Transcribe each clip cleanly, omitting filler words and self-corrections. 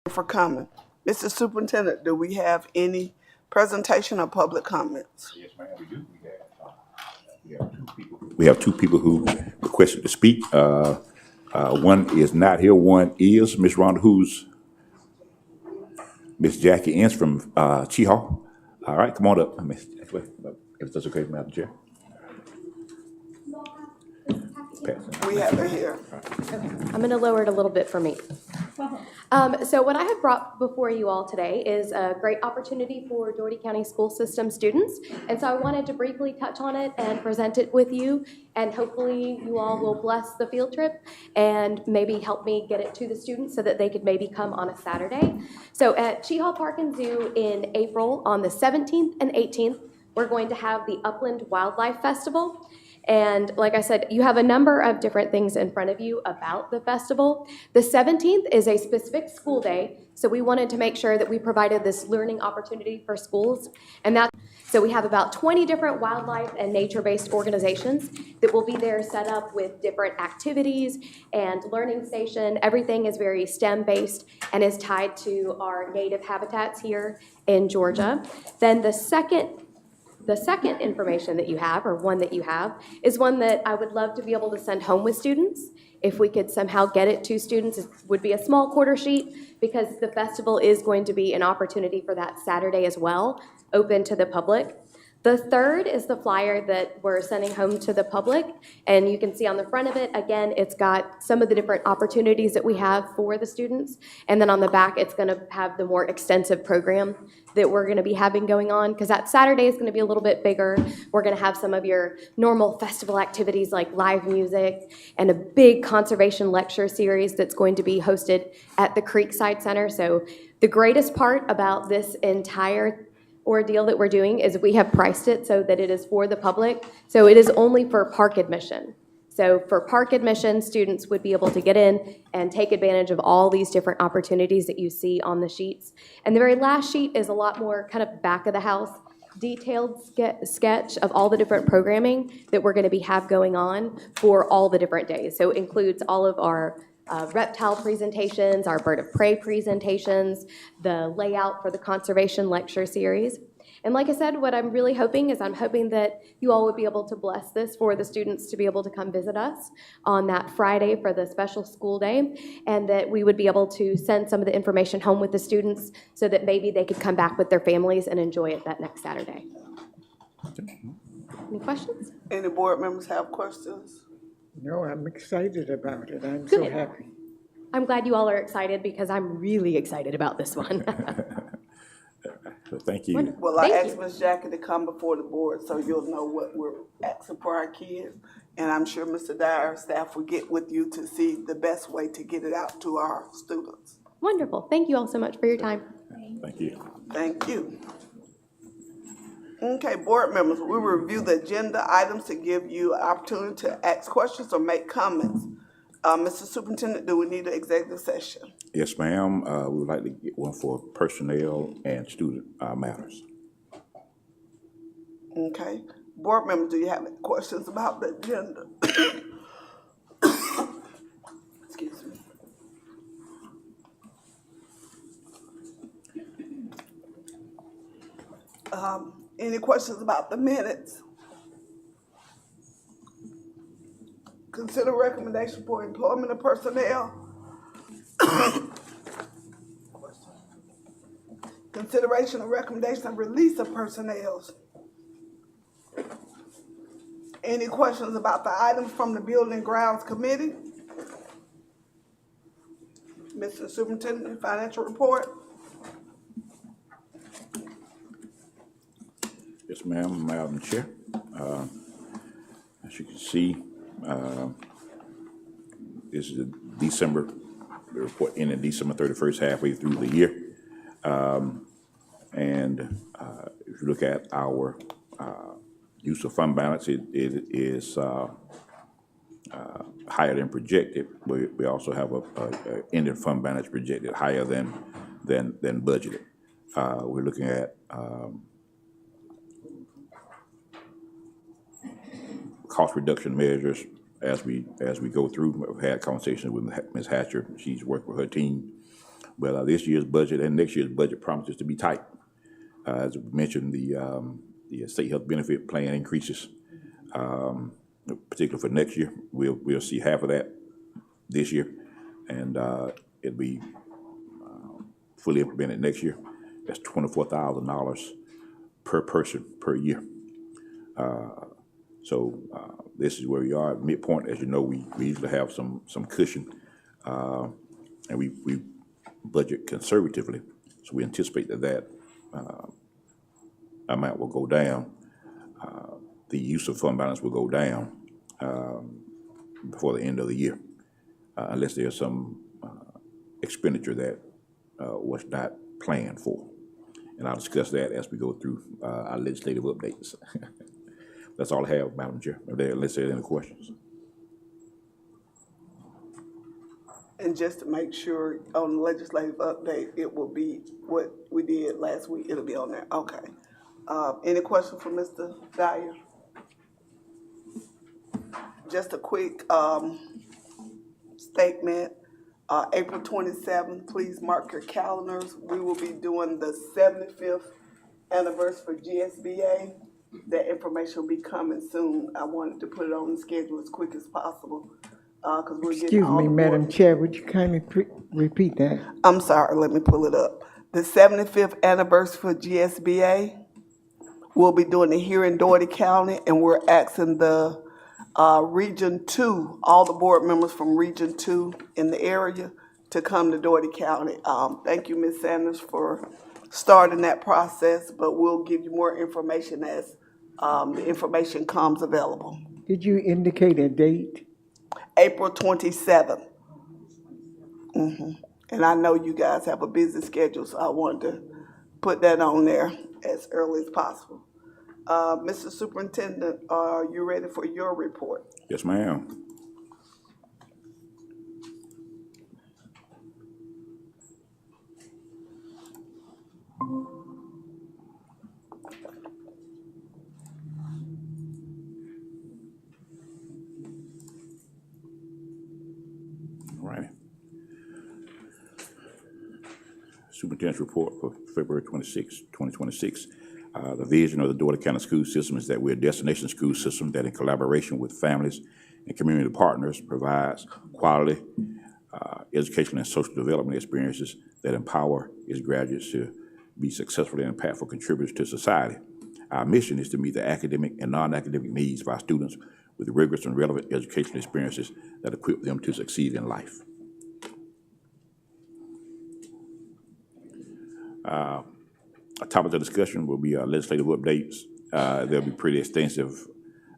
for coming. Mr. Superintendent, do we have any presentation or public comments? Yes, ma'am, we do. We have two people who requested to speak. One is not here, one is Miss Rhonda, who's Miss Jackie Ince from Cheehaw. All right, come on up, Miss Jackie, if that's okay, Madam Chair. We have it here. I'm going to lower it a little bit for me. So what I have brought before you all today is a great opportunity for Dougherty County School System students. And so I wanted to briefly touch on it and present it with you. And hopefully you all will bless the field trip and maybe help me get it to the students so that they could maybe come on a Saturday. So at Cheehaw Park and Zoo in April on the 17th and 18th, we're going to have the Upland Wildlife Festival. And like I said, you have a number of different things in front of you about the festival. The 17th is a specific school day, so we wanted to make sure that we provided this learning opportunity for schools. So we have about 20 different wildlife and nature-based organizations that will be there set up with different activities and learning station. Everything is very STEM-based and is tied to our native habitats here in Georgia. Then the second information that you have, or one that you have, is one that I would love to be able to send home with students. If we could somehow get it to students, it would be a small quarter sheet because the festival is going to be an opportunity for that Saturday as well, open to the public. The third is the flyer that we're sending home to the public, and you can see on the front of it, again, it's got some of the different opportunities that we have for the students, and then on the back, it's gonna have the more extensive program that we're gonna be having going on, because that Saturday is gonna be a little bit bigger. We're gonna have some of your normal festival activities like live music and a big conservation lecture series that's going to be hosted at the Creekside Center. So the greatest part about this entire ordeal that we're doing is we have priced it so that it is for the public. So it is only for park admission. So for park admission, students would be able to get in and take advantage of all these different opportunities that you see on the sheets. And the very last sheet is a lot more kind of back of the house, detailed sketch of all the different programming that we're going to have going on for all the different days. So it includes all of our reptile presentations, our bird of prey presentations, the layout for the conservation lecture series. And like I said, what I'm really hoping is I'm hoping that you all would be able to bless this for the students to be able to come visit us on that Friday for the special school day, and that we would be able to send some of the information home with the students so that maybe they could come back with their families and enjoy it that next Saturday. Any questions? Any board members have questions? No, I'm excited about it. I'm so happy. I'm glad you all are excited because I'm really excited about this one. So thank you. Well, I asked Ms. Jackie to come before the board so you'll know what we're asking for our kids. And I'm sure Mr. Dyer, staff will get with you to see the best way to get it out to our students. Wonderful. Thank you all so much for your time. Thank you. Thank you. Okay, board members, we will review the agenda items to give you an opportunity to ask questions or make comments. Mr. Superintendent, do we need an executive session? Yes, ma'am. We would like to get one for personnel and student matters. Okay. Board members, do you have any questions about the agenda? Excuse me. Any questions about the minutes? Consider recommendation for employment of personnel. Consideration of recommendation of release of personnel. Any questions about the items from the Building Grounds Committee? Mr. Superintendent, financial report. Yes, ma'am, Madam Chair. As you can see, this is the report ending December 31st, halfway through the year. If you look at our use of fund balance, it is higher than projected. We also have a ending fund balance projected higher than budgeted. We're looking at cost reduction measures as we go through. We've had conversations with Ms. Hatcher. She's worked with her team But this year's budget and next year's budget promises to be tight. As we mentioned, the state health benefit plan increases, particularly for next year. We'll see half of that this year, and it'll be fully implemented next year. That's $24,000 per person per year. So this is where we are at midpoint. As you know, we usually have some cushion, and we budget conservatively. So we anticipate that amount will go down. The use of fund balance will go down before the end of the year, unless there's some expenditure that was not planned for. And I'll discuss that as we go through our legislative updates. That's all I have, Madam Chair. Unless there are any questions. And just to make sure on the legislative update, it will be what we did last week. It'll be on there. Okay. Any questions for Mr. Dyer? Just a quick statement. April 27th, please mark your calendars. We will be doing the 75th anniversary for GSBA. That information will be coming soon. I wanted to put it on the schedule as quick as possible. Because we're getting all Excuse me, Madam Chair, would you kindly repeat that? I'm sorry, let me pull it up. The 75th anniversary for GSBA. We'll be doing it here in Dougherty County, and we're asking the Region 2, all the board members from Region 2 in the area to come to Dougherty County. Thank you, Ms. Sanders, for starting that process, but we'll give you more information as the information comes available. Did you indicate a date? April 27th. And I know you guys have a busy schedule, so I wanted to put that on there as early as possible. Mr. Superintendent, are you ready for your report? Yes, ma'am. All right. Superintendent's report for February 26, 2026. The vision of the Dougherty County School System is that we're a destination school system that in collaboration with families and community partners provides quality educational and social development experiences that empower its graduates to be successful and impactful contributors to society. Our mission is to meet the academic and non-academic needs of our students with rigorous and relevant educational experiences that equip them to succeed in life. A topic of discussion will be legislative updates. They'll be pretty extensive,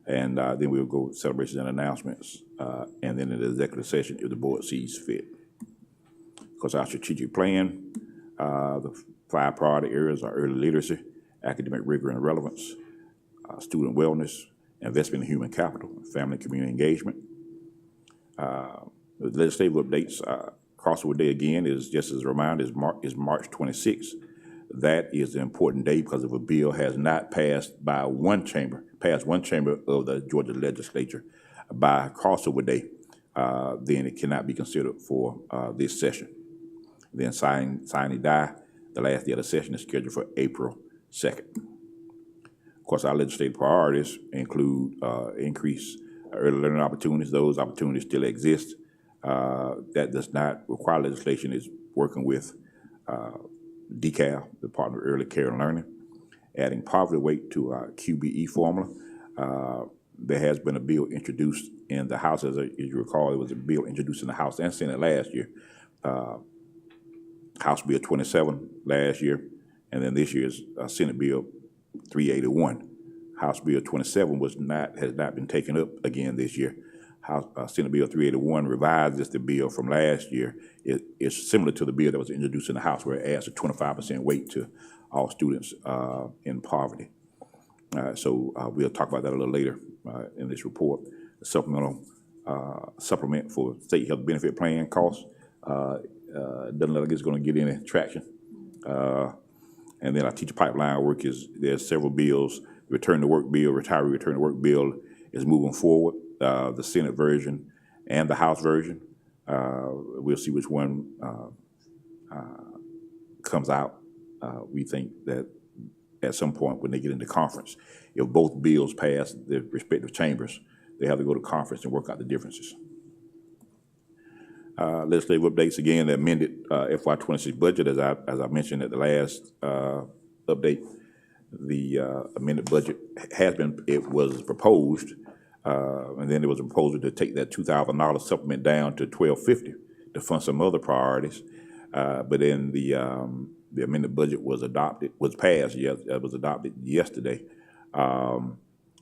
and then we'll go celebrations and announcements, and then in the executive session if the board sees fit. Because our strategic plan, the 5 priority areas are early literacy, academic rigor and relevance, student wellness, investment in human capital, family and community engagement. The legislative updates, crossover day again is, just as a reminder, is March 26th. That is an important day because if a bill has not passed by one chamber of the Georgia legislature by crossover day, then it cannot be considered for this session. Then sign and die, the last day of the session is scheduled for April 2nd. Of course, our legislative priorities include increase early learning opportunities. Those opportunities still exist. That does not require legislation is working with DCAL, the Department of Early Care and Learning, adding poverty weight to our QBE formula. There has been a bill introduced in the House, as you recall, it was a bill introduced in the House and Senate last year. House Bill 27 last year, and then this year's Senate Bill 381. House Bill 27 has not been taken up again this year. Senate Bill 381 revises the bill from last year. It's similar to the bill that was introduced in the House, where it adds a 25% weight to all students in poverty. So we'll talk about that a little later in this report. The supplement for state health benefit plan costs doesn't look like it's going to get any traction. And then our teacher pipeline work there's several bills. The return to work bill, retiree return to work bill is moving forward. The Senate version and the House version. We'll see which one comes out, we think that at some point when they get into conference, if both bills pass their respective chambers, they have to go to conference and work out the differences. Legislative updates again, the amended FY26 budget, as I mentioned at the last update, the amended budget was proposed, and then there was a proposal to take that $2,000 supplement down to $1,250 to fund some other priorities. But then the amended budget was passed yesterday,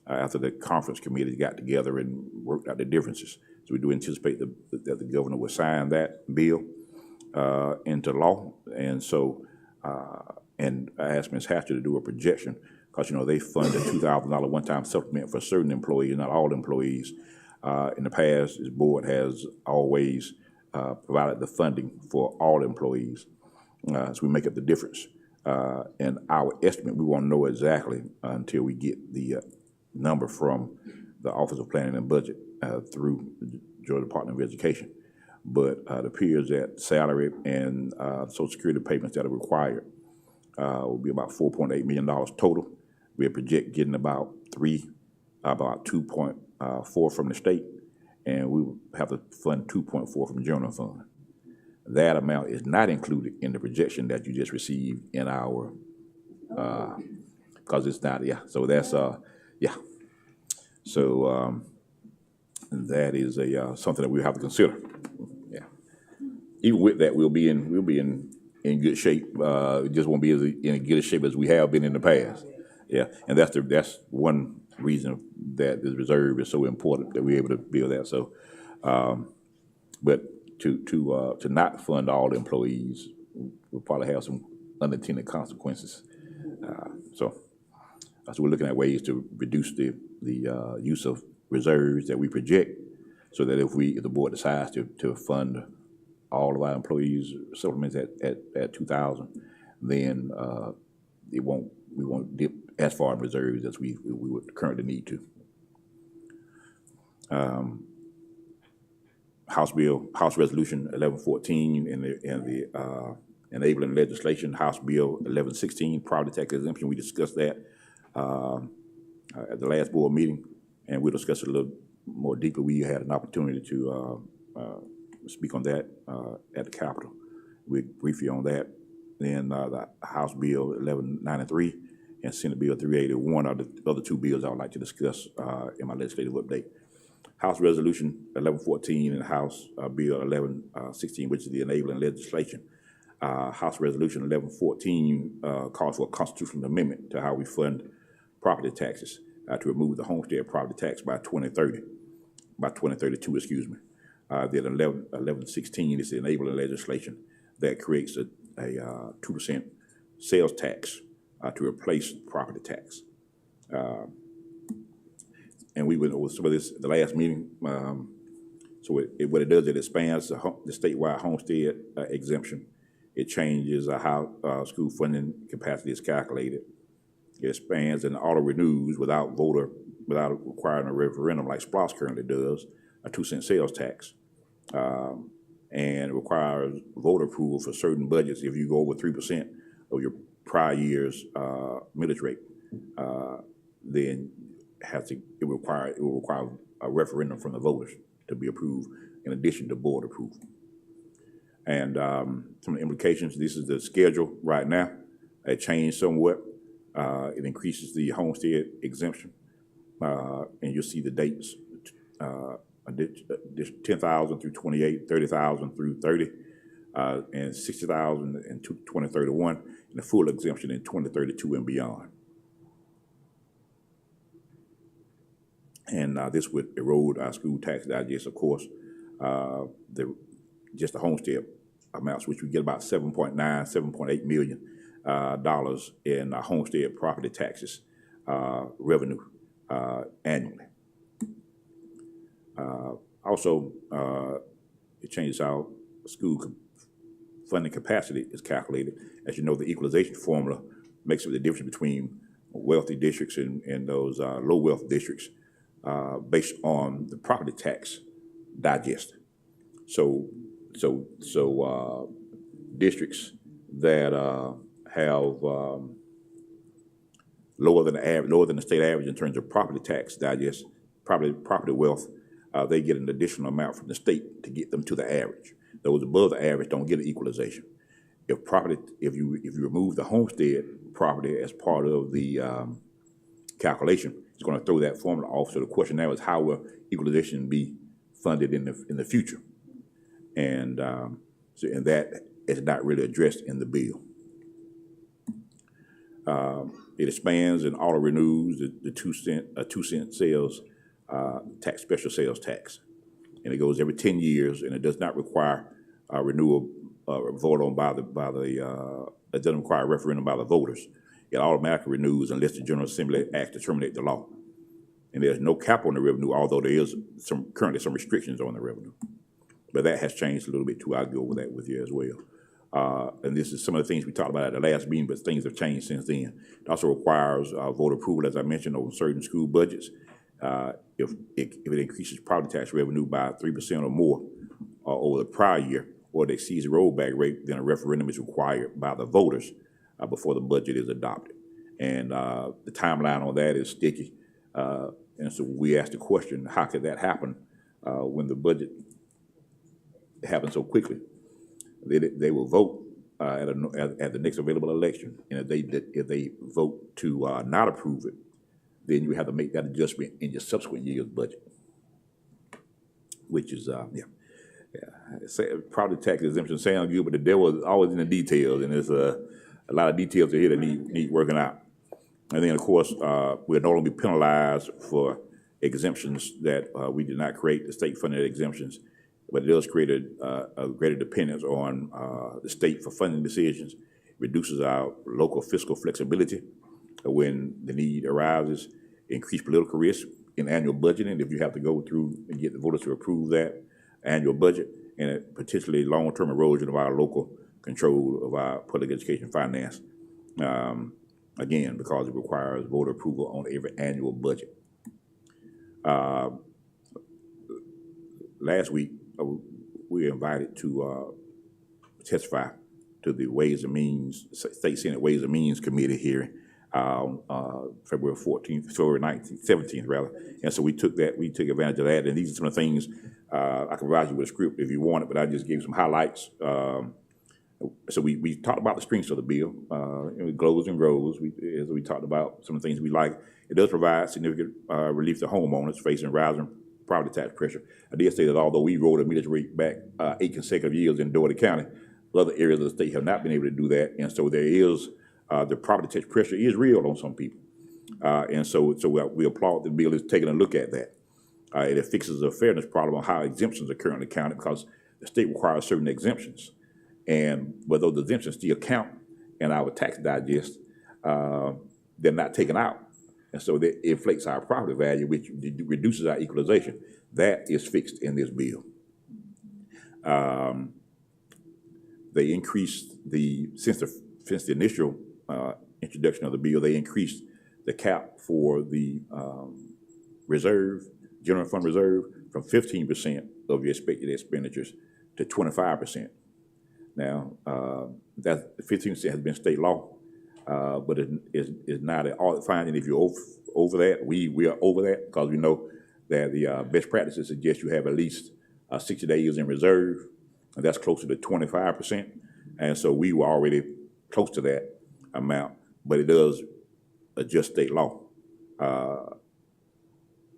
after the conference committee got together and worked out the differences. So we do anticipate that the governor will sign that bill into law. And so, and I asked Ms. Hatcher to do a projection, because, they fund a $2,000 one-time supplement for certain employees, not all employees. In the past, this board has always provided the funding for all employees. So we make up the difference. And our estimate, we won't know exactly until we get the number from the Office of Planning and Budget through the Georgia Department of Education. But it appears that salary and Social Security payments that are required will be about $4.8 million total. We project getting about 2.4 from the state, and we will have to fund 2.4 from the general fund. That amount is not included in the projection that you just received in our, because it's not, so that's, So that is something that we have to consider. Yeah. Even with that, we'll be in good shape. It just won't be in as good a shape as we have been in the past. Yeah, and that's one reason that this reserve is so important, that we're able to build that. So, but to not fund all the employees will probably have some unintended consequences. So we're looking at ways to reduce the use of reserves that we project, so that if the board decides to fund all of our employees' supplements at 2,000, then we won't dip as far in reserves as we would currently need to. House Resolution 1114 and the enabling legislation, House Bill 1116, property tax exemption. We discussed that at the last board meeting, and we'll discuss it a little more deeply. We had an opportunity to speak on that at the Capitol. We'll brief you on that. Then the House Bill 1193 and Senate Bill 381 are the other two bills I would like to discuss in my legislative update. House Resolution 1114 and House Bill 1116, which is the enabling legislation. House Resolution 1114 calls for a constitutional amendment to how we fund property taxes to remove the homestead property tax by 2032, excuse me. Then 1116 is the enabling legislation that creates a 2% sales tax to replace property tax. And we went over some of this at the last meeting. So what it does, it expands the statewide homestead exemption. It changes how school funding capacity is calculated. It expands and auto renews without requiring a referendum like SPLOST currently does, a 2-cent sales tax. And it requires voter approval for certain budgets if you go over 3% of your prior year's millage rate. Then it will require a referendum from the voters to be approved, in addition to board approval. And some of the implications, this is the schedule right now. It changed somewhat. It increases the homestead exemption, and you'll see the dates. 10,000 through 28, 30,000 through 30, and 60,000 in 2031, and the full exemption in 2032 and beyond. And this would erode our school tax digest, of course. Just the homestead amounts, which we get about $7.8 million in homestead property taxes revenue annually. Also, it changes how school funding capacity is calculated. As you know, the equalization formula makes up the difference between wealthy districts and those low wealth districts based on the property tax digest. So districts that have lower than the state average in terms of property tax digest, property wealth, they get an additional amount from the state to get them to the average. Those above the average don't get an equalization. If you remove the homestead property as part of the calculation, it's going to throw that formula off. So the question now is, how will equalization be funded in the future? And and that is not really addressed in the bill. It expands and auto renews the 2-cent sales tax, special sales tax, and it goes every 10 years, and it does not require renewal vote on by the it doesn't require a referendum by the voters. It automatically renews unless the General Assembly acts to terminate the law. And there's no cap on the revenue, although there is currently some restrictions on the revenue. But that has changed a little bit too. I'll go over that with you as well. And this is some of the things we talked about at the last meeting, but things have changed since then. It also requires voter approval, as I mentioned, on certain school budgets. If it increases property tax revenue by 3% or more over the prior year, or it exceeds the rollback rate, then a referendum is required by the voters before the budget is adopted. And the timeline on that is sticky. And so we asked the question, how could that happen when the budget happens so quickly? They will vote at the next available election, and if they vote to not approve it, then you have to make that adjustment in your subsequent year's budget, which is property tax exemption sound good, but the devil is always in the details, and there's a lot of details here that need working out. And then, of course, we'll no longer be penalized for exemptions that we did not create, the state-funded exemptions, but it does create a greater dependence on the state for funding decisions, reduces our local fiscal flexibility when the need arises, increase political risk in annual budgeting if you have to go through and get the voters to approve that annual budget, and potentially long-term erosion of our local control of our public education finance. Again, because it requires voter approval on every annual budget. Last week, we were invited to testify to the Ways and Means, State Senate Ways and Means Committee hearing February 14th, February 19th, 17th rather. And so we took advantage of that. And these are some of the things, I can provide you with a script if you want it, but I just gave some highlights. So we talked about the strengths of the bill. It glows and grows. As we talked about some of the things we like. It does provide significant relief to homeowners facing rising property tax pressure. I did say that although we rolled the millage rate back 8 consecutive years in Dougherty County, other areas of the state have not been able to do that. And so there is, the property tax pressure is real on some people. And so we applaud the bill is taking a look at that. It fixes a fairness problem on how exemptions are currently counted, because the state requires certain exemptions. But those exemptions still count in our tax digest, they're not taken out. And so that inflates our property value, which reduces our equalization. That is fixed in this bill. They increased since the initial introduction of the bill, they increased the cap for the general fund reserve, from 15% of your expected expenditures to 25%. Now, that 15% has been state law, but it is not at all finding if you're over that. We are over that, because we know that the best practices suggest you have at least 60 days in reserve, and that's closer to 25%. And so we were already close to that amount, but it does adjust state law.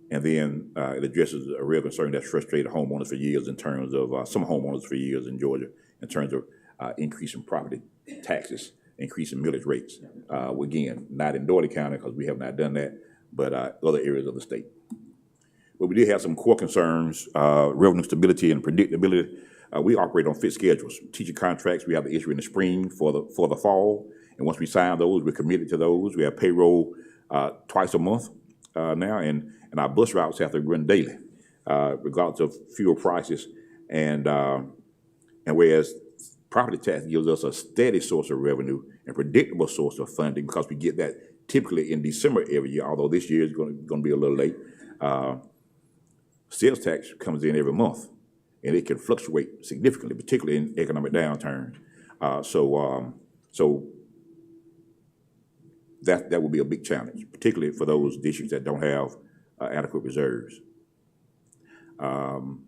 And then it addresses a real concern that's frustrated homeowners for years, in terms of some homeowners for years in Georgia, in terms of increasing property taxes, increasing millage rates. Again, not in Dougherty County, because we have not done that, but other areas of the state. But we did have some core concerns: revenue stability and predictability. We operate on fixed schedules. Teacher contracts we have to issue in the spring for the fall, and once we sign those, we're committed to those. We have payroll twice a month now, and our bus routes have to run daily, regardless of fuel prices. And whereas property tax gives us a steady source of revenue and predictable source of funding, because we get that typically in December every year, although this year is going to be a little late. Sales tax comes in every month, and it can fluctuate significantly, particularly in economic downturns. So that will be a big challenge, particularly for those districts that don't have adequate reserves. Then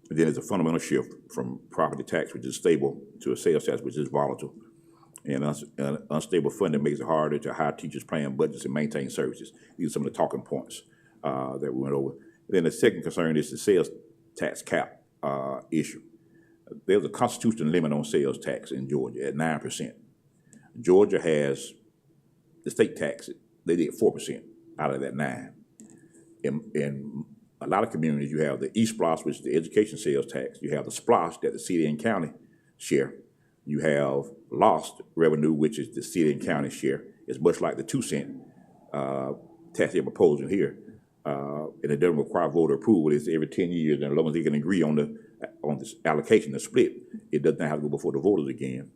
there's a fundamental shift from property tax, which is stable, to a sales tax, which is volatile. And unstable funding makes it harder to hire teachers, plan budgets, and maintain services. These are some of the talking points that we went over. Then the second concern is the sales tax cap issue. There's a constitutional limit on sales tax in Georgia at 9%. Georgia has the state tax, they did 4% out of that 9%. In a lot of communities, you have the E-SPLOST, which is the education sales tax. You have the SPLOST that the city and county share. You have lost revenue, which is the city and county share. It's much like the 2-cent tax they're proposing here. And it doesn't require voter approval. It's every 10 years, and as long as they can agree on this allocation, the split, it doesn't have to go before the voters again.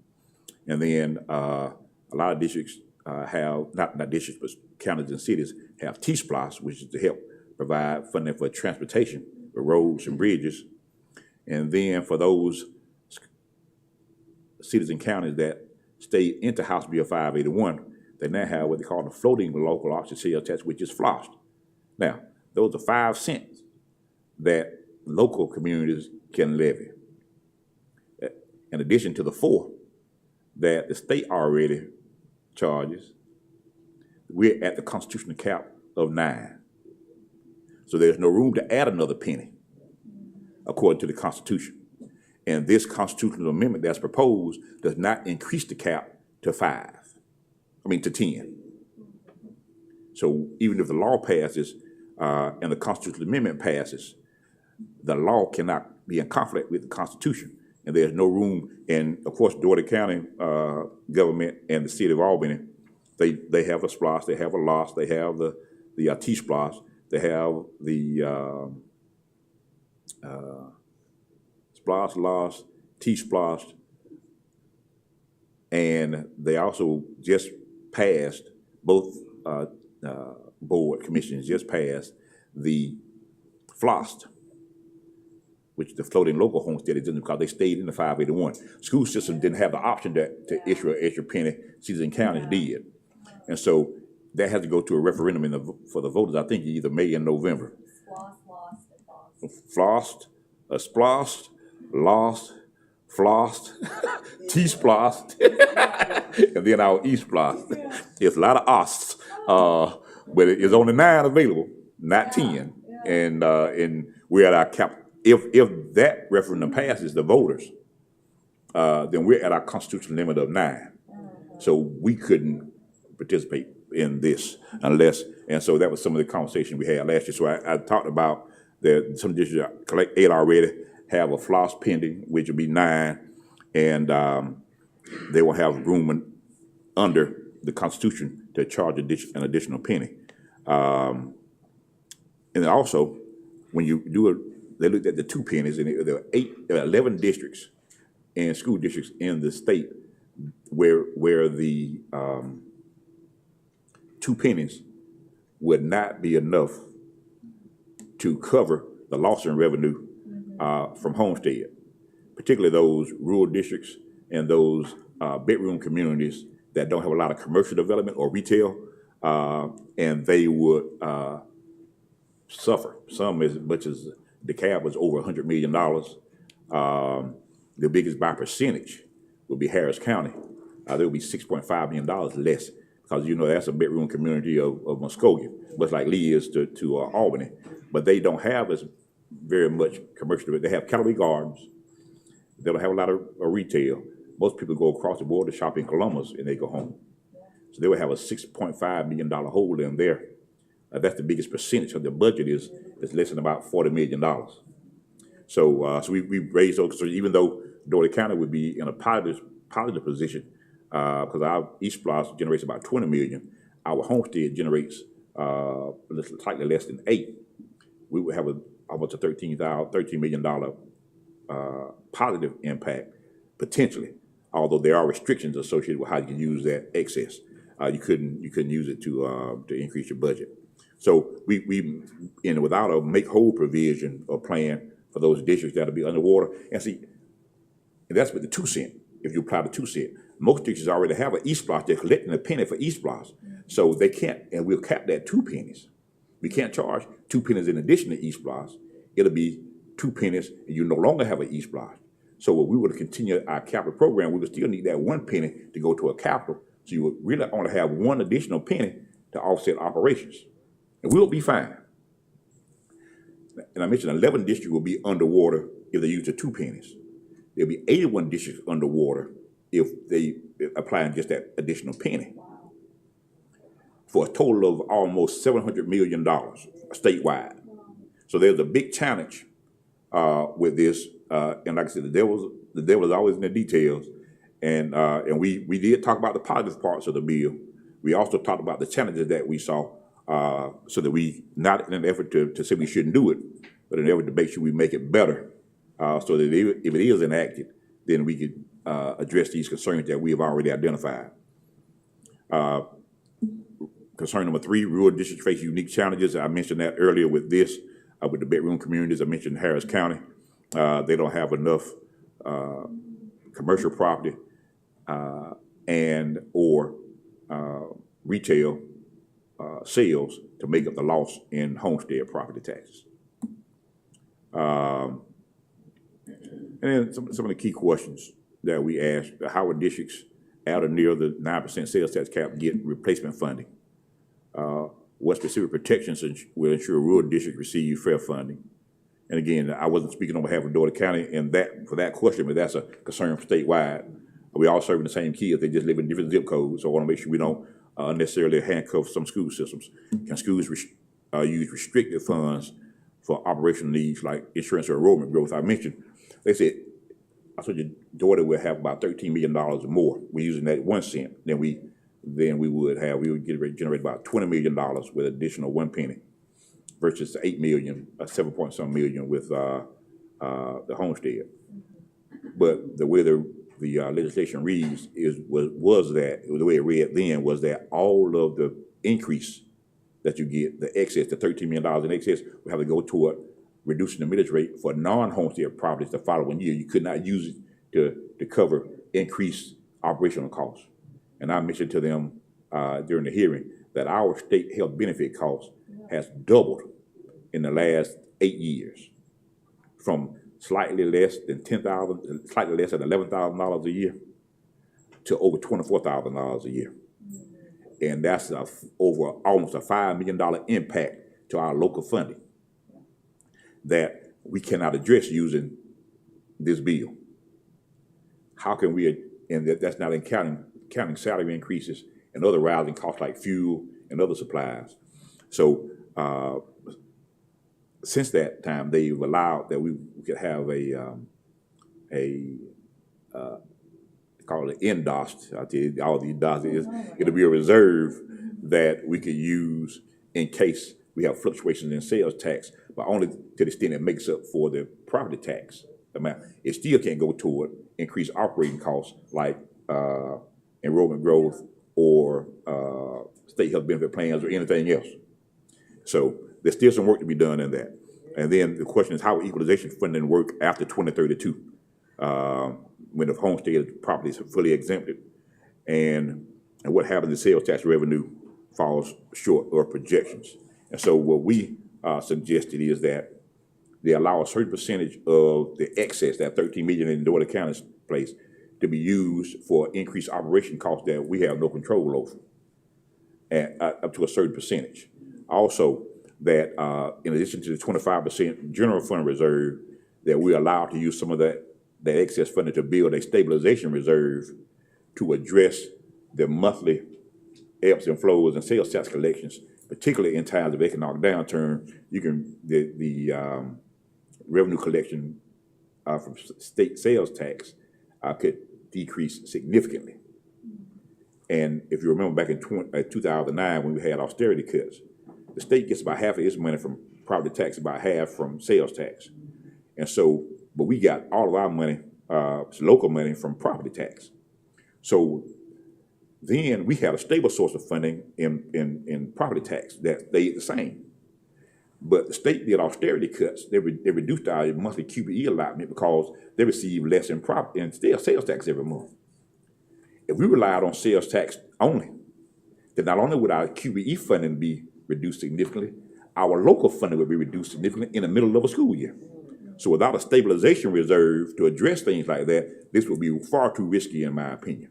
And then a lot of districts not districts, but counties and cities have T-SPLOST, which is to help provide funding for transportation, for roads and bridges. And then for those cities and counties that stay into House Bill 581, they now have what they call the floating local option sales tax, which is FLOST. Now, those are 5 cents that local communities can levy, in addition to the 4 that the state already charges. We're at the constitutional cap of 9. So there's no room to add another penny, according to the Constitution. And this constitutional amendment that's proposed does not increase the cap to 10. So even if the law passes and the constitutional amendment passes, the law cannot be in conflict with the Constitution. And there's no room, and of course, Dougherty County government and the city of Albany, they have a SPLOST, they have a LOST, they have the T-SPLOST, they have the SPLOST, LOST, T-SPLOST, and they also just passed, both board commissions just passed the FLOST, which is the floating local homestead exemption, because they stayed in the 581. School system didn't have the option to issue an extra penny. Cities and counties did. And so that has to go to a referendum for the voters, I think either May and November. FLOST, SPLOST, LOST, FLOST, T-SPLOST, and then our E-SPLOST. It's a lot of OSTs, but it's only 9 available, not 10. And we're at our cap. If that referendum passes the voters, then we're at our constitutional limit of 9. So we couldn't participate in this unless, and so that was some of the conversation we had last year. So I talked about that some districts collect 8 already, have a FLOST pending, which would be 9, and they will have room under the Constitution to charge an additional penny. And also, when you do it, they looked at the 2 pennies, and there are 11 districts and school districts in the state where the 2 pennies would not be enough to cover the loss in revenue from homestead, particularly those rural districts and those bedroom communities that don't have a lot of commercial development or retail, and they would suffer. Some as much as DeKalb was over $100 million. The biggest by percentage would be Harris County. There would be $6.5 million less, because that's a bedroom community of Muskogee, much like Lee is to Albany. But they don't have as very much commercial. They have Callaway Gardens. They don't have a lot of retail. Most people go across the border to shop in Columbus and they go home. So they would have a $6.5 million hole in there. That's the biggest percentage of the budget is less than about $40 million. So we raised those. So even though Dougherty County would be in a positive position, because our E-SPLOST generates about $20 million, our homestead generates slightly less than $8 million. We would have almost a $13 million positive impact potentially. Although there are restrictions associated with how you can use that excess. You couldn't use it to increase your budget. So we without a make whole provision or plan for those districts that'll be underwater. And see, And that's with the 2 cent, if you apply the 2 cent. Most districts already have an E-Splosh. They're collecting a penny for E-Splosh. So they can't, and we'll cap that 2 pennies. We can't charge 2 pennies in addition to E-Splosh. It'll be 2 pennies, and you no longer have an E-Splosh. So if we were to continue our capital program, we would still need that 1 penny to go to a capital. So you would really only have 1 additional penny to offset operations. And we'll be fine. And I mentioned 11 districts will be underwater if they use the 2 pennies. There'll be 81 districts underwater if they apply just that additional penny. For a total of almost $700 million statewide. So there's a big challenge with this. And like I said, the devil is always in the details. And we did talk about the positive parts of the bill. We also talked about the challenges that we saw, so that we, not in an effort to say we shouldn't do it, but in an effort to make sure we make it better, so that if it is enacted, then we could address these concerns that we have already identified. Concern number 3, rural districts face unique challenges. I mentioned that earlier with this, with the bedroom communities. I mentioned Harris County. They don't have enough commercial property and or retail sales to make up the loss in homestead property taxes. And then some of the key questions that we asked: how would districts at or near the 9% sales tax cap get replacement funding? What specific protections will ensure rural districts receive fair funding? And again, I wasn't speaking on behalf of Dougherty County and for that question, but that's a concern statewide. We all serving the same kids; they just live in different zip codes. So I want to make sure we don't unnecessarily handcuff some school systems. Can schools use restricted funds for operational needs like insurance or enrollment growth? I mentioned, they said, I told you Dougherty will have about $13 million more. We're using that 1 cent. Then we would generate about $20 million with additional 1 penny versus $8 million, 7 point some million with the homestead. But the way the legislation reads was that the way it read then was that all of the increase that you get, the excess, the $13 million in excess, we have to go toward reducing the millage rate for non-homestead properties the following year. You could not use it to cover increased operational costs. And I mentioned to them during the hearing that our state health benefit cost has doubled in the last 8 years, from slightly less than $10,000, slightly less than $11,000 a year, to over $24,000 a year. And that's over almost a $5 million impact to our local funding that we cannot address using this bill. How can we, and that's not counting salary increases and other rising costs like fuel and other supplies. So since that time, they've allowed that we could have call it NDOS. I tell you, all these DOS it'll be a reserve that we could use in case we have fluctuations in sales tax, but only to the extent it makes up for the property tax amount. It still can't go toward increased operating costs like enrollment growth or state health benefit plans or anything else. So there's still some work to be done in that. And then the question is, how will equalization funding work after 2032 when the homestead properties are fully exempted, and what happens if sales tax revenue falls short of projections? And so what we suggested is that they allow a certain percentage of the excess, that $13 million in Dougherty County's place, to be used for increased operation costs that we have no control over, and up to a certain percentage. Also, that in addition to the 25% general fund reserve, that we're allowed to use some of that excess funding to build a stabilization reserve to address the monthly ebbs and flows and sales tax collections, particularly in times of economic downturn. The revenue collection from state sales tax could decrease significantly. And if you remember back in 2009 when we had austerity cuts, the state gets about half of its money from property tax, about half from sales tax. And so, but we got all of our money, local money, from property tax. So then we had a stable source of funding in property tax that stayed the same. But the state did austerity cuts. They reduced our monthly QBE allotment because they received less in sales tax every month. If we relied on sales tax only, then not only would our QBE funding be reduced significantly, our local funding would be reduced significantly in the middle of a school year. So without a stabilization reserve to address things like that, this would be far too risky in my opinion.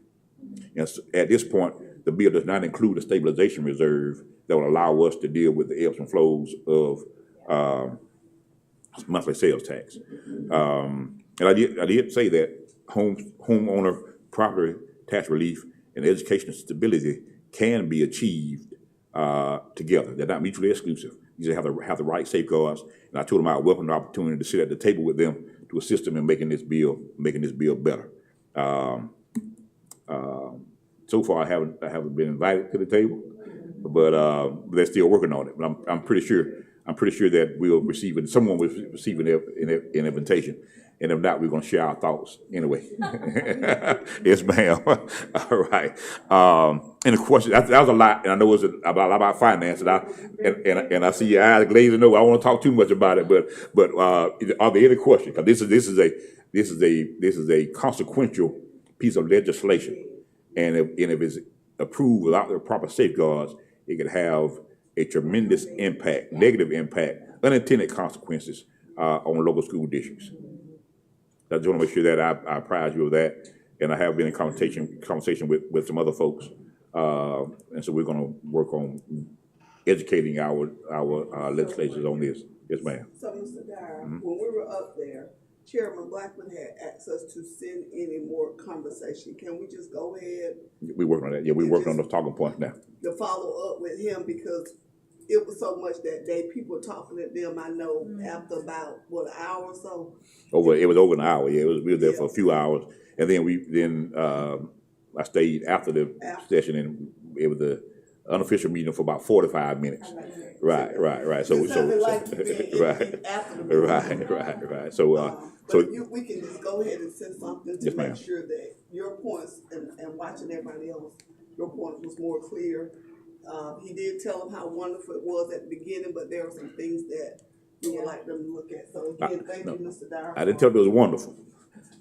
And so at this point, the bill does not include a stabilization reserve that will allow us to deal with the ebbs and flows of monthly sales tax. And I did say that homeowner property tax relief and educational stability can be achieved together. They're not mutually exclusive. You just have the right safeguards. And I told them I welcome the opportunity to sit at the table with them to assist them in making this bill better. So far, I haven't been invited to the table, but they're still working on it. But I'm pretty sure that someone will receive an invitation, and if not, we're going to share our thoughts anyway. Yes, ma'am. All right. And of course, that was a lot, and I know it's a lot about finance, and I see your eyes glazing. No, I don't want to talk too much about it, but are there any questions? Because this is a consequential piece of legislation. And if it's approved without the proper safeguards, it could have a tremendous impact, negative impact, unintended consequences on local school districts. I just want to make sure that I apprise you of that, and I have been in conversation with some other folks, and so we're going to work on educating our legislators on this. Yes, ma'am. So, Mr. Dyer, when we were up there, Chairman Blackman had asked us to send any more conversation. Can we just go ahead? We're working on that. Yeah, we're working on those talking points now. To follow up with him, because it was so much that day. People talking to them, I know, after about, an hour or so? It was over an hour, yeah. We were there for a few hours. And then I stayed after the session, and it was an unofficial meeting for about 45 minutes. Right. So right. But we can just go ahead and send something to make sure that your points and watching everybody else, your point was more clear. He did tell them how wonderful it was at the beginning, but there are some things that we would like them to look at. So again, thank you, Mr. Dyer. I didn't tell them it was wonderful.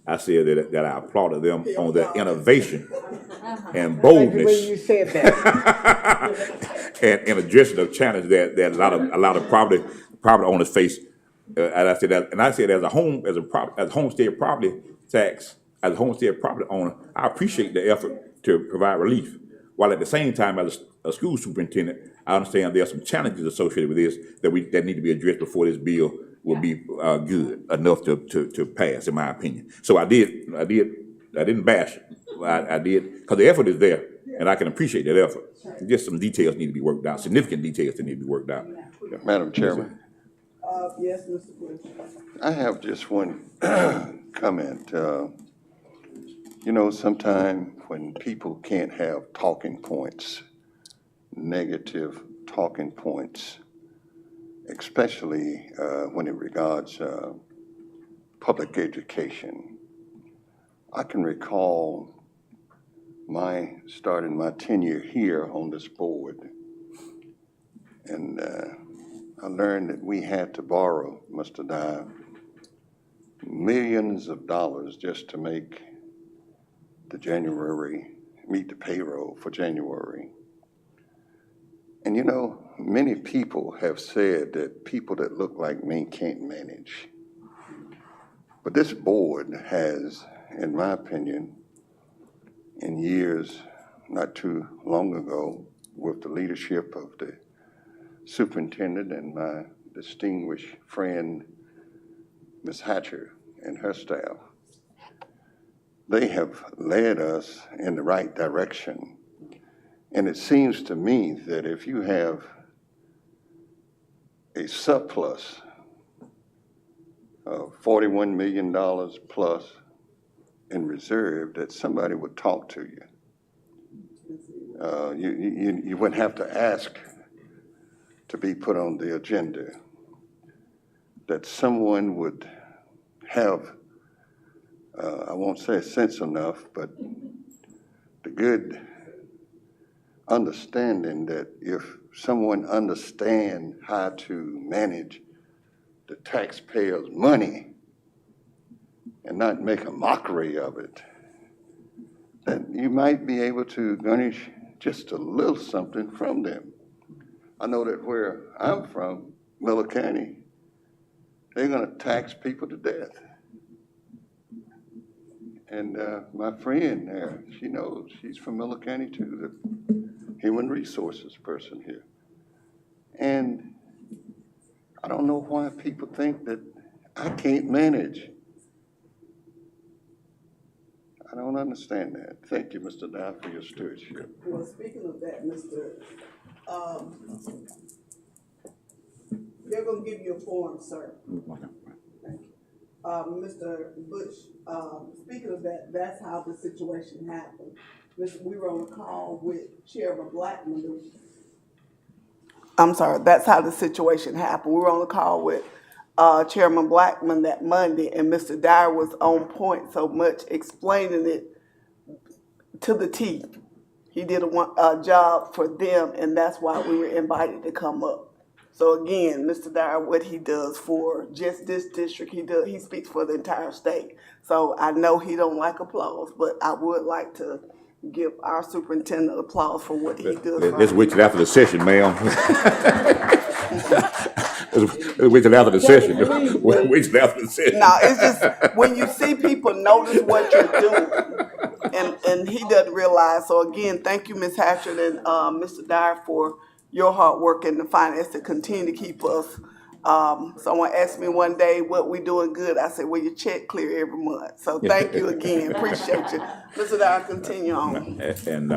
I said that I applauded them on their innovation and boldness. The way you said that. and addressing the challenge that a lot of property owners face. And I said as a homestead property tax, as a homestead property owner, I appreciate the effort to provide relief. While at the same time, as a school superintendent, I understand there are some challenges associated with this that need to be addressed before this bill will be good enough to pass, in my opinion. So I didn't bash it. I did, because the effort is there, and I can appreciate that effort. Just some details need to be worked out, significant details that need to be worked out. Madam Chairman. Yes, Mr. Bush. I have just one comment. Sometimes when people can't have talking points, negative talking points, especially when it regards public education, I can recall starting my tenure here on this board, and I learned that we had to borrow, Mr. Dyer, millions of dollars just to meet the payroll for January. And many people have said that people that look like me can't manage. But this board has, in my opinion, in years not too long ago, with the leadership of the superintendent and my distinguished friend, Ms. Hatcher, and her staff, they have led us in the right direction. And it seems to me that if you have a surplus of $41 million plus in reserve, that somebody would talk to you. You wouldn't have to ask to be put on the agenda, that someone would have, I won't say sense enough, but the good understanding that if someone understand how to manage the taxpayers' money and not make a mockery of it, then you might be able to garnish just a little something from them. I know that where I'm from, Miller County, they're gonna tax people to death. And my friend there, she knows, she's from Miller County too, the human resources person here. And I don't know why people think that I can't manage. I don't understand that. Thank you, Mr. Dye, for your stewardship. Well, speaking of that, they're gonna give you a form, sir. Thank you. Mr. Bush, speaking of that, that's how the situation happened. We were on a call with Chairman Blackman. I'm sorry, that's how the situation happened. We were on a call with Chairman Blackman that Monday, and Mr. Dyer was on point so much explaining it to the T. He did a job for them, and that's why we were invited to come up. So again, Mr. Dyer, what he does for just this district, he speaks for the entire state. So I know he don't like applause, but I would like to give our superintendent applause for what he does. Let's wait till after the session, ma'am. Let's wait till after the session. Wait till after the session. No, it's just when you see people notice what you're doing, and he doesn't realize. So again, thank you, Ms. Hatchett and Mr. Dyer, for your hard work in the finance to continue to keep us. Someone asked me one day, what we doing good? I said, well, your check clear every month. So thank you again. Appreciate you. Mr. Dyer, continue on. And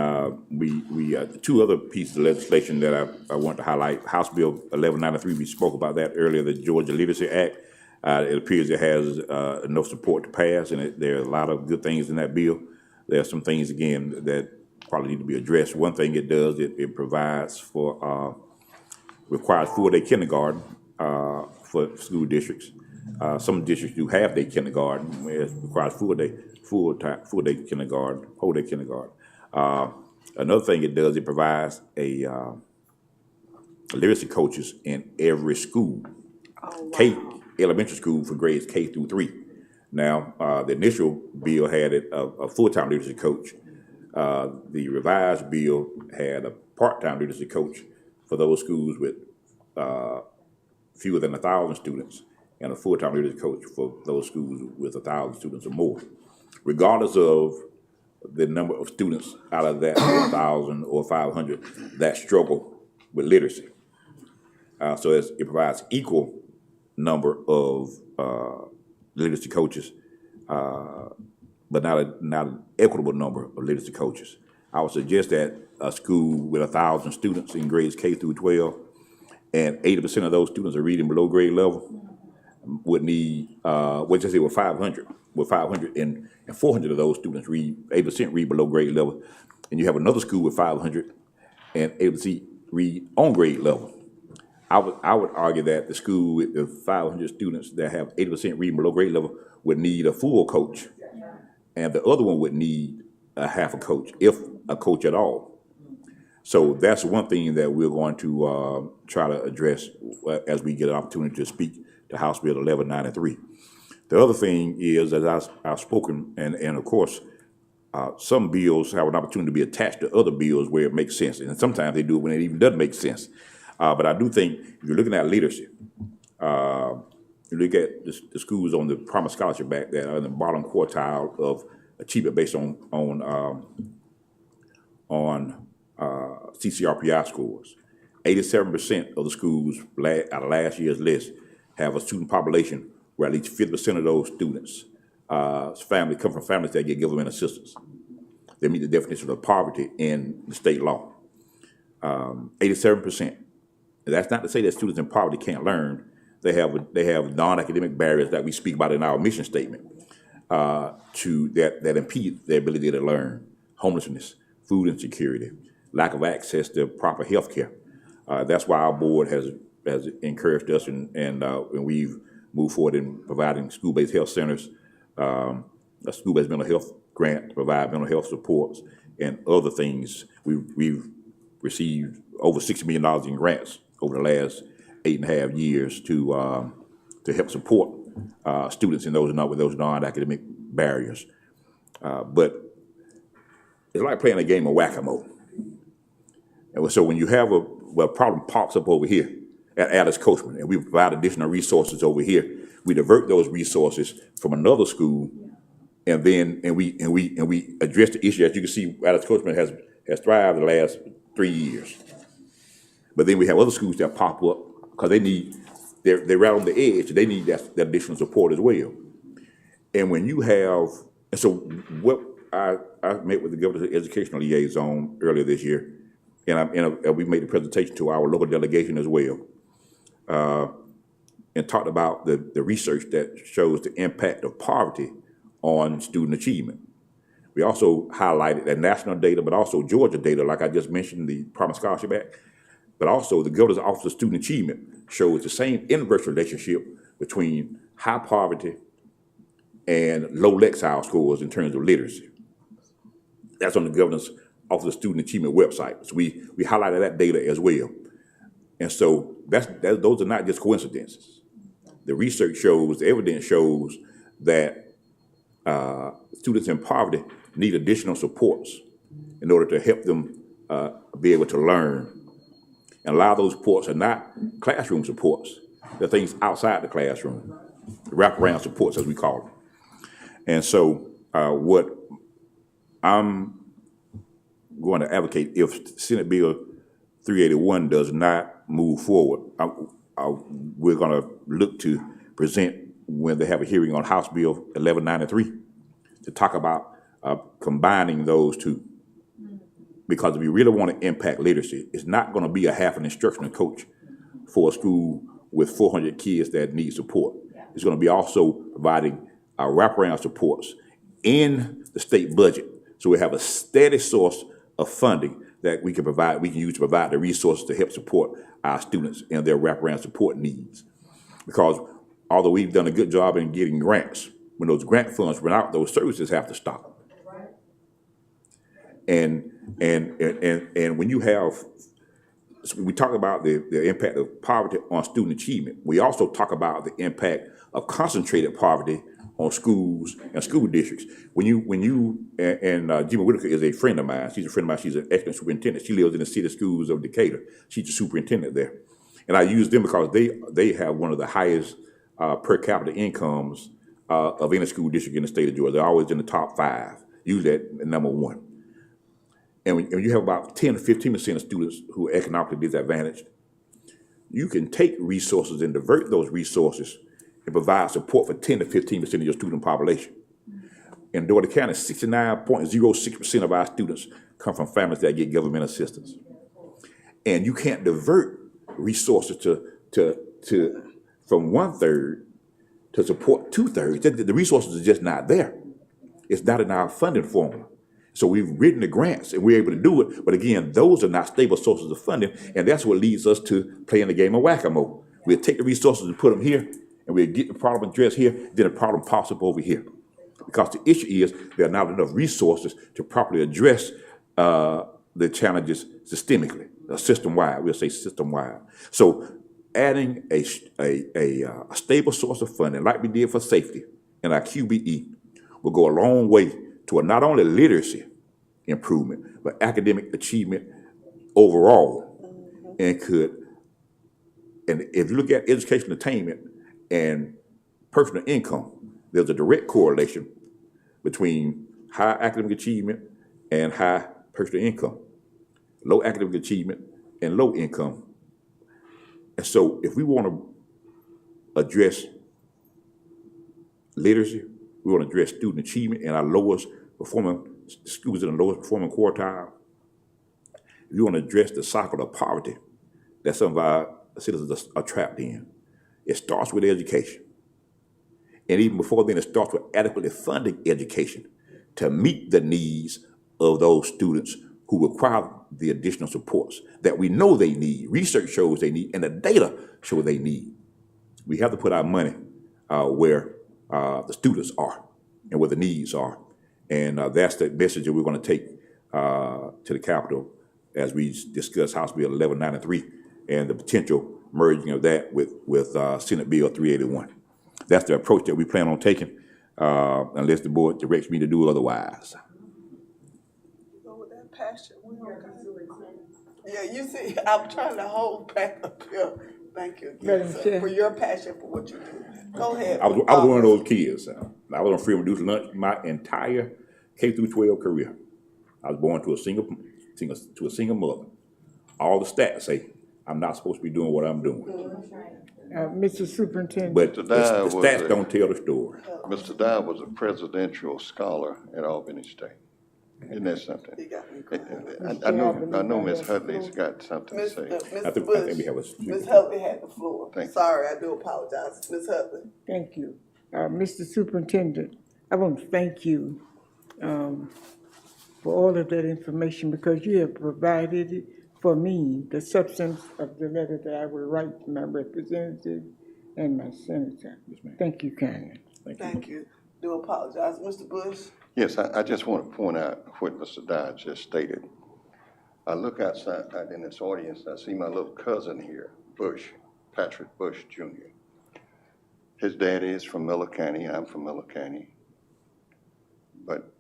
we two other pieces of legislation that I want to highlight. House Bill 1193, we spoke about that earlier, the Georgia Literacy Act. It appears it has enough support to pass, and there are a lot of good things in that bill. There are some things, again, that probably need to be addressed. One thing it does, it provides for, requires full-day kindergarten for school districts. Some districts do half-day kindergarten, where it requires full-day kindergarten, whole-day kindergarten. Another thing it does, it provides a literacy coaches in every school. Oh, wow. Elementary school for grades K through 3. Now, the initial bill had a full-time literacy coach. The revised bill had a part-time literacy coach for those schools with fewer than 1,000 students, and a full-time literacy coach for those schools with 1,000 students or more. Regardless of the number of students out of that 1,000 or 500 that struggle with literacy. So it provides equal number of literacy coaches, but not an equitable number of literacy coaches. I would suggest that a school with 1,000 students in grades K through 12, and 80% of those students are reading below grade level, would need, let's just say with 500 and 400 of those students read, 80% read below grade level, and you have another school with 500 and 80% read on grade level. I would argue that the school with the 500 students that have 80% reading below grade level would need a full coach, and the other one would need a half a coach, if a coach at all. So that's one thing that we're going to try to address as we get an opportunity to speak to House Bill 1193. The other thing is, as I've spoken, and of course, some bills have an opportunity to be attached to other bills where it makes sense, and sometimes they do it when it even doesn't make sense. But I do think if you're looking at leadership, you look at the schools on the Promise Scholarship back that are in the bottom quartile of achievement based on CCRPI scores. 87% of the schools out of last year's list have a student population where at least 50% of those students come from families that get government assistance. They meet the definition of poverty in the state law. 87%. That's not to say that students in poverty can't learn. They have non-academic barriers that we speak about in our mission statement that impede their ability to learn. Homelessness, food insecurity, lack of access to proper health care. That's why our board has encouraged us and we've moved forward in providing school-based health centers, a school-based mental health grant to provide mental health supports and other things. We've received over $60 million in grants over the last 8.5 years to help support students and those not with those non-academic barriers. But it's like playing a game of whack-a-mole. And so when you have a problem pops up over here at Alice Coachman, and we provide additional resources over here, we divert those resources from another school, and we address the issue. As you can see, Alice Coachman has thrived the last 3 years. But then we have other schools that pop up because they're right on the edge. They need that additional support as well. And when you have, and so what I met with the governor's educational liaison earlier this year, and we made a presentation to our local delegation as well, and talked about the research that shows the impact of poverty on student achievement. We also highlighted that national data, but also Georgia data, like I just mentioned, the Promise Scholarship Act, but also the Governor's Office of Student Achievement shows the same inverse relationship between high poverty and low Lexile scores in terms of literacy. That's on the Governor's Office of Student Achievement website. So we highlighted that data as well. And so those are not just coincidences. The research shows, the evidence shows that students in poverty need additional supports in order to help them be able to learn. And a lot of those supports are not classroom supports. They're things outside the classroom, wraparound supports, as we call them. And so what I'm going to advocate, if Senate Bill 381 does not move forward, we're going to look to present when they have a hearing on House Bill 1193 to talk about combining those two. Because if we really want to impact literacy, it's not going to be a half an instructional coach for a school with 400 kids that need support. It's going to be also providing wraparound supports in the state budget. So we have a steady source of funding that we can use to provide the resources to help support our students and their wraparound support needs. Because although we've done a good job in getting grants, when those grant funds run out, those services have to stop. And when you have, we talk about the impact of poverty on student achievement. We also talk about the impact of concentrated poverty on schools and school districts. When you Jimmy Whitaker is a friend of mine. She's a friend of mine. She's an excellent superintendent. She lives in the city schools of Decatur. She's the superintendent there. And I use them because they have one of the highest per capita incomes of any school district in the state of Georgia. They're always in the top 5, usually at number 1. And when you have about 10 to 15% of students who are economically disadvantaged, you can take resources and divert those resources and provide support for 10 to 15% of your student population. In Dougherty County, 69.06% of our students come from families that get government assistance. And you can't divert resources from 1/3 to support 2/3. The resources are just not there. It's not in our funding formula. So we've written the grants and we're able to do it. But again, those are not stable sources of funding. And that's what leads us to playing the game of whack-a-mole. We'll take the resources and put them here, and we'll get the problem addressed here, then the problem pops up over here. Because the issue is there are not enough resources to properly address the challenges systemically, system-wide. We'll say system-wide. So adding a stable source of funding, like we did for safety and our QBE, will go a long way to not only literacy improvement, but academic achievement overall. And if you look at educational attainment and personal income, there's a direct correlation between high academic achievement and high personal income, low academic achievement and low income. And so if we want to address literacy, we want to address student achievement in our lowest performing schools in the lowest performing quartile. If you want to address the cycle of poverty that some of our citizens are trapped in, it starts with education. And even before then, it starts with adequately funding education to meet the needs of those students who require the additional supports that we know they need. Research shows they need, and the data show they need. We have to put our money where the students are and where the needs are. And that's the message that we're going to take to the Capitol as we discussed House Bill 1193 and the potential merging of that with Senate Bill 381. That's the approach that we plan on taking, unless the board directs me to do otherwise. Go with that passion. We okay. Yeah, you see, I'm trying to hold back up here. Thank you again, Madam sir, Chair. for your passion for what you do. Go ahead. I was one of those kids. I was on free and reduced lunch my entire K through 12 career. I was born to a single mother. All the stats say I'm not supposed to be doing what I'm doing, Mr. Superintendent. but Mr. the Dye was stats a- don't tell the story. Mr. Dye was a presidential scholar at Albany State. Isn't that something? You got me. I know Ms. Hudley's got something to Miss, say. I Mr. think Bush, we have a. Ms. Hutley had the floor. Thank you. Sorry, I do apologize. Ms. Hutley. Thank you. Mr. Superintendent, I want to thank you for all of that information because you have provided for me the substance of the letter that I will write to my representative and my senator. Yes, ma'am. Thank you kindly. Thank you. Do apologize. Mr. Bush? Yes, I just want to point out what Mr. Dye just stated. I look outside in this audience, I see my little cousin here, Bush, Patrick Bush Jr. His daddy is from Miller County, I'm from Miller County. But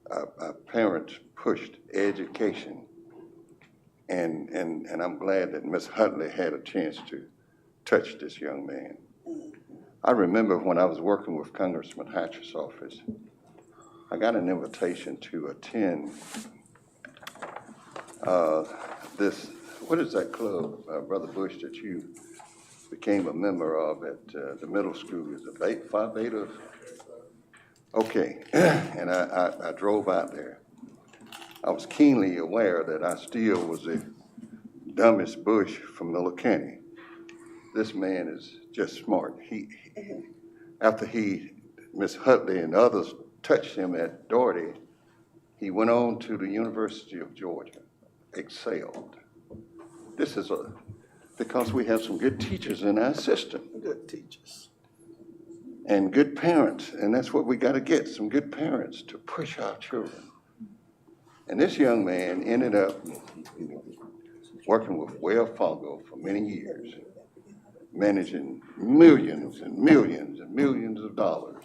our parents pushed education, and I'm glad that Ms. Hutley had a chance to touch this young man. I remember when I was working with Congressman Hatcher's office, I got an invitation to attend what is that club, Brother Bush, that you became a member of at the middle school? Is it Phi Beta? Okay, and I drove out there. I was keenly aware that I still was the dumbest Bush from Miller County. This man is just smart. After Miss Hutley and others touched him at Dougherty, he went on to the University of Georgia, excelled. This is because we have some good teachers in our system. Good teachers. And good parents, and that's what we got to get, some good parents to push our children. And this young man ended up working with Wells Fargo for many years, managing millions and millions and millions of dollars.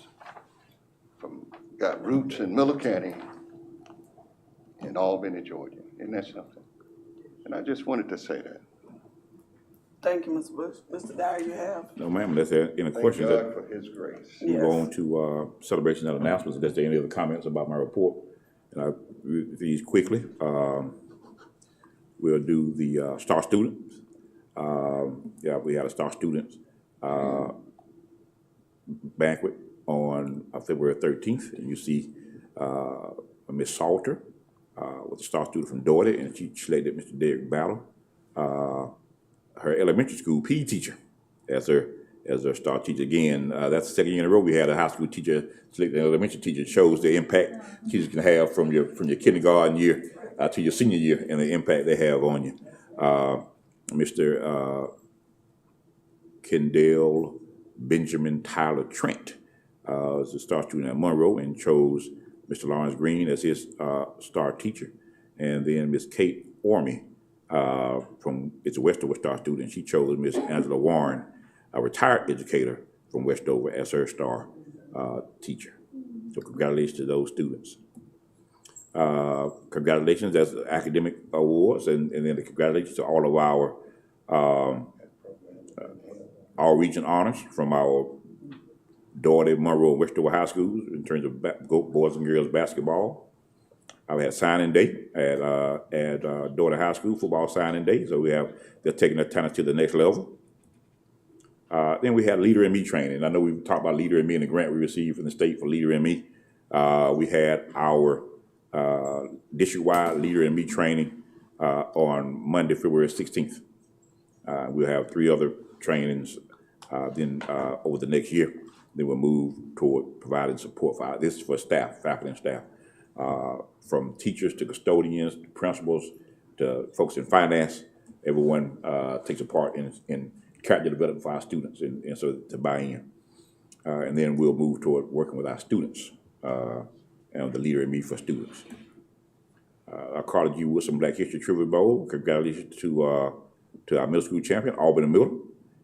Got roots in Miller County and Albany, Georgia. Isn't that something? And I just wanted to say that. Thank you, Mr. Bush. Mr. Dyer, you have? No, ma'am, unless there are any Thank questions. God for his grace. Move on to celebration and announcements. Unless there are any other comments about my report, and I'll read these quickly. We'll do the Star Students. We had a Star Students banquet on February 13th, and you see Miss Salter was a Star student from Dougherty, and she selected Mr. Derek Battle, her elementary school PE teacher, as her Star teacher. Again, that's the second year in a row we had a high school teacher select an elementary teacher. It shows the impact teachers can have from your kindergarten year to your senior year, and the impact they have on you. Mr. Kendall Benjamin Tyler Trent is a Star student at Monroe and chose Mr. Lawrence Green as his Star teacher. And then Miss Kate Orme it's a Westover Star student. She chose Miss Angela Warren, a retired educator from Westover, as her Star teacher. So congratulations to those students. Congratulations as academic awards, and then the congratulations to all of our all region honors from our Dougherty, Monroe, and Westover high schools in terms of boys and girls basketball. I had signing day at Dougherty High School, football signing day. So they're taking their talent to the next level. Then we had Leader in Me training. I know we talked about Leader in Me and the grant we received from the state for Leader in Me. We had our district-wide Leader in Me training on Monday, February 16th. We'll have 3 other trainings then over the next year. Then we'll move toward providing support this is for staff, faculty and staff, from teachers to custodians, to principals, to folks in finance. Everyone takes a part in character development for our students, and so to buy in. And then we'll move toward working with our students and the Leader in Me for students. Carter G. Wilson Black History Trivia Bowl. Congratulations to our middle school champion, Albany Middle.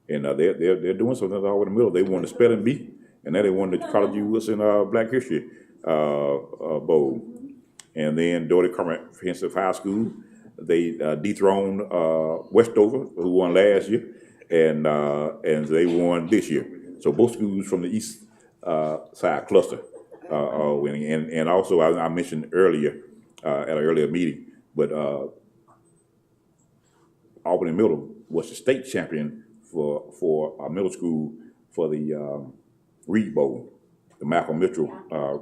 And they're doing something at Albany Middle. They won the spelling bee, and now they won the Carter G. Wilson Black History Bowl. And then Dougherty Comprehensive High School, they dethroned Westover, who won last year, and they won this year. So both schools from the east side cluster are winning. And also, I mentioned earlier at an earlier meeting, but Albany Middle was the state champion for middle school for the Reed Bowl, the Malcolm Mitchell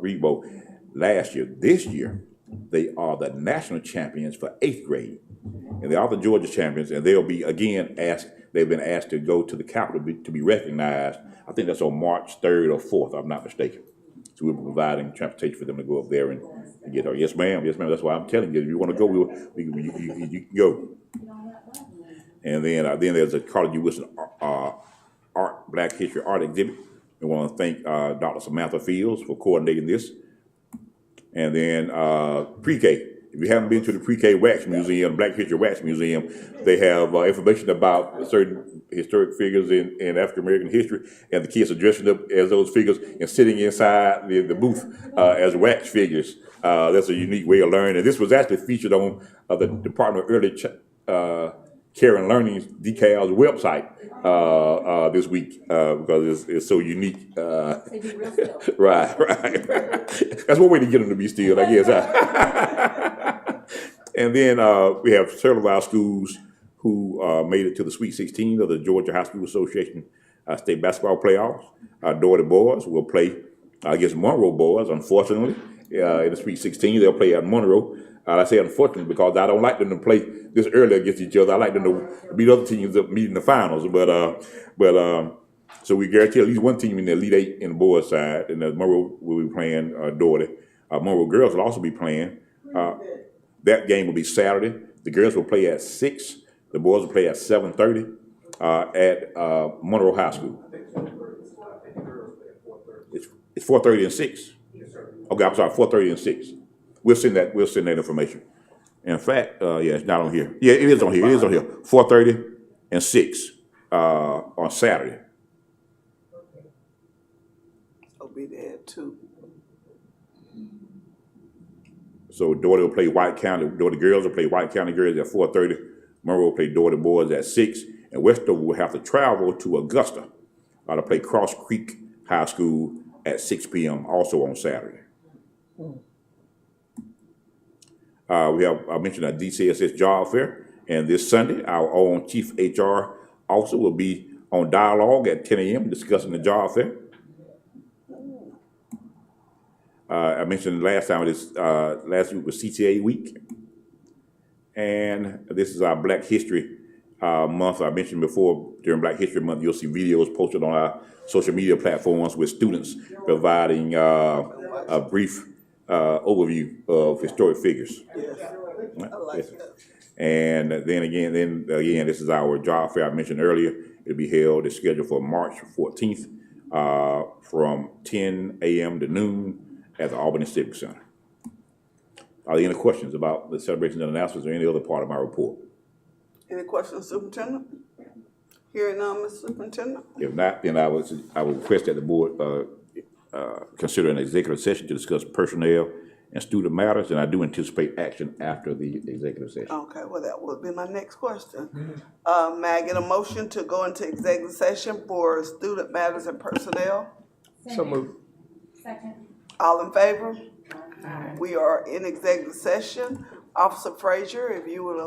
Reed Bowl last year. This year, they are the national champions for 8th grade, and they are the Georgia champions, and they'll be again asked. They've been asked to go to the Capitol to be recognized. I think that's on March 3rd or 4th, if I'm not mistaken. So we'll be providing transportation for them to go up there and get her. Yes, ma'am. Yes, ma'am. That's why I'm telling you. If you want to go, you can go. And then there's a Carter G. Wilson Art Black History Art exhibit. We want to thank Dr. Samantha Fields for coordinating this. And then pre-K. If you haven't been to the pre-K Wax Museum, Black History Wax Museum, they have information about certain historic figures in African American history, and the kids are dressing up as those figures and sitting inside the booth as wax figures. That's a unique way of learning. And this was actually featured on the Department of Early Care and Learning's DCAL's website this week because it's so unique. Right. That's one way to get them to be still, I guess. And then we have several of our schools who made it to the Sweet 16 of the Georgia High School Association state basketball playoffs. Dougherty boys will play against Monroe boys, unfortunately, in the Sweet 16. They'll play at Monroe. I say unfortunately because I don't like them to play this early against each other. I like them to beat other teams up, meet in the finals. But so we guarantee at least one team in the Elite Eight in the boys' side, and Monroe will be playing Dougherty. Monroe girls will also be playing. That game will be Saturday. The girls will play at 6. The boys will play at 7:30 at Monroe High School. It's 4:30 and 6. Okay, I'm sorry, 4:30 and 6. We'll send that information. In fact, yeah, it's not on here. Yeah, it is on here. It is on here. 4:30 and 6 on Saturday. I'll be there too. So Dougherty will play White County. Dougherty girls will play White County girls at 4:30. Monroe will play Dougherty boys at 6. And Westover will have to travel to Augusta to play Cross Creek High School at 6 p.m. also on Saturday. I mentioned a DCSS job fair, and this Sunday, our own Chief HR Officer will be on dialogue at 10 a.m. discussing the job fair. I mentioned last week was CTA week, and this is our Black History Month. I mentioned before during Black History Month, you'll see videos posted on our social media platforms with students providing a brief overview of historic figures. Yes. I like that. And then again, this is our job fair I mentioned earlier. It'll be held. It's scheduled for March 14th from 10 a.m. to noon at the Albany Civic Center. Are there any questions about the celebrations and announcements or any other part of my report? Any questions, Superintendent? Hearing none, Mr. Superintendent? If not, then I would request that the board consider an executive session to discuss personnel and student matters, and I do anticipate action after the executive session. Okay, well, that would be my next question. May I get a motion to go into executive session for student matters and personnel? So moved. Second. All in favor? We are in executive session. Officer Frazier, if you would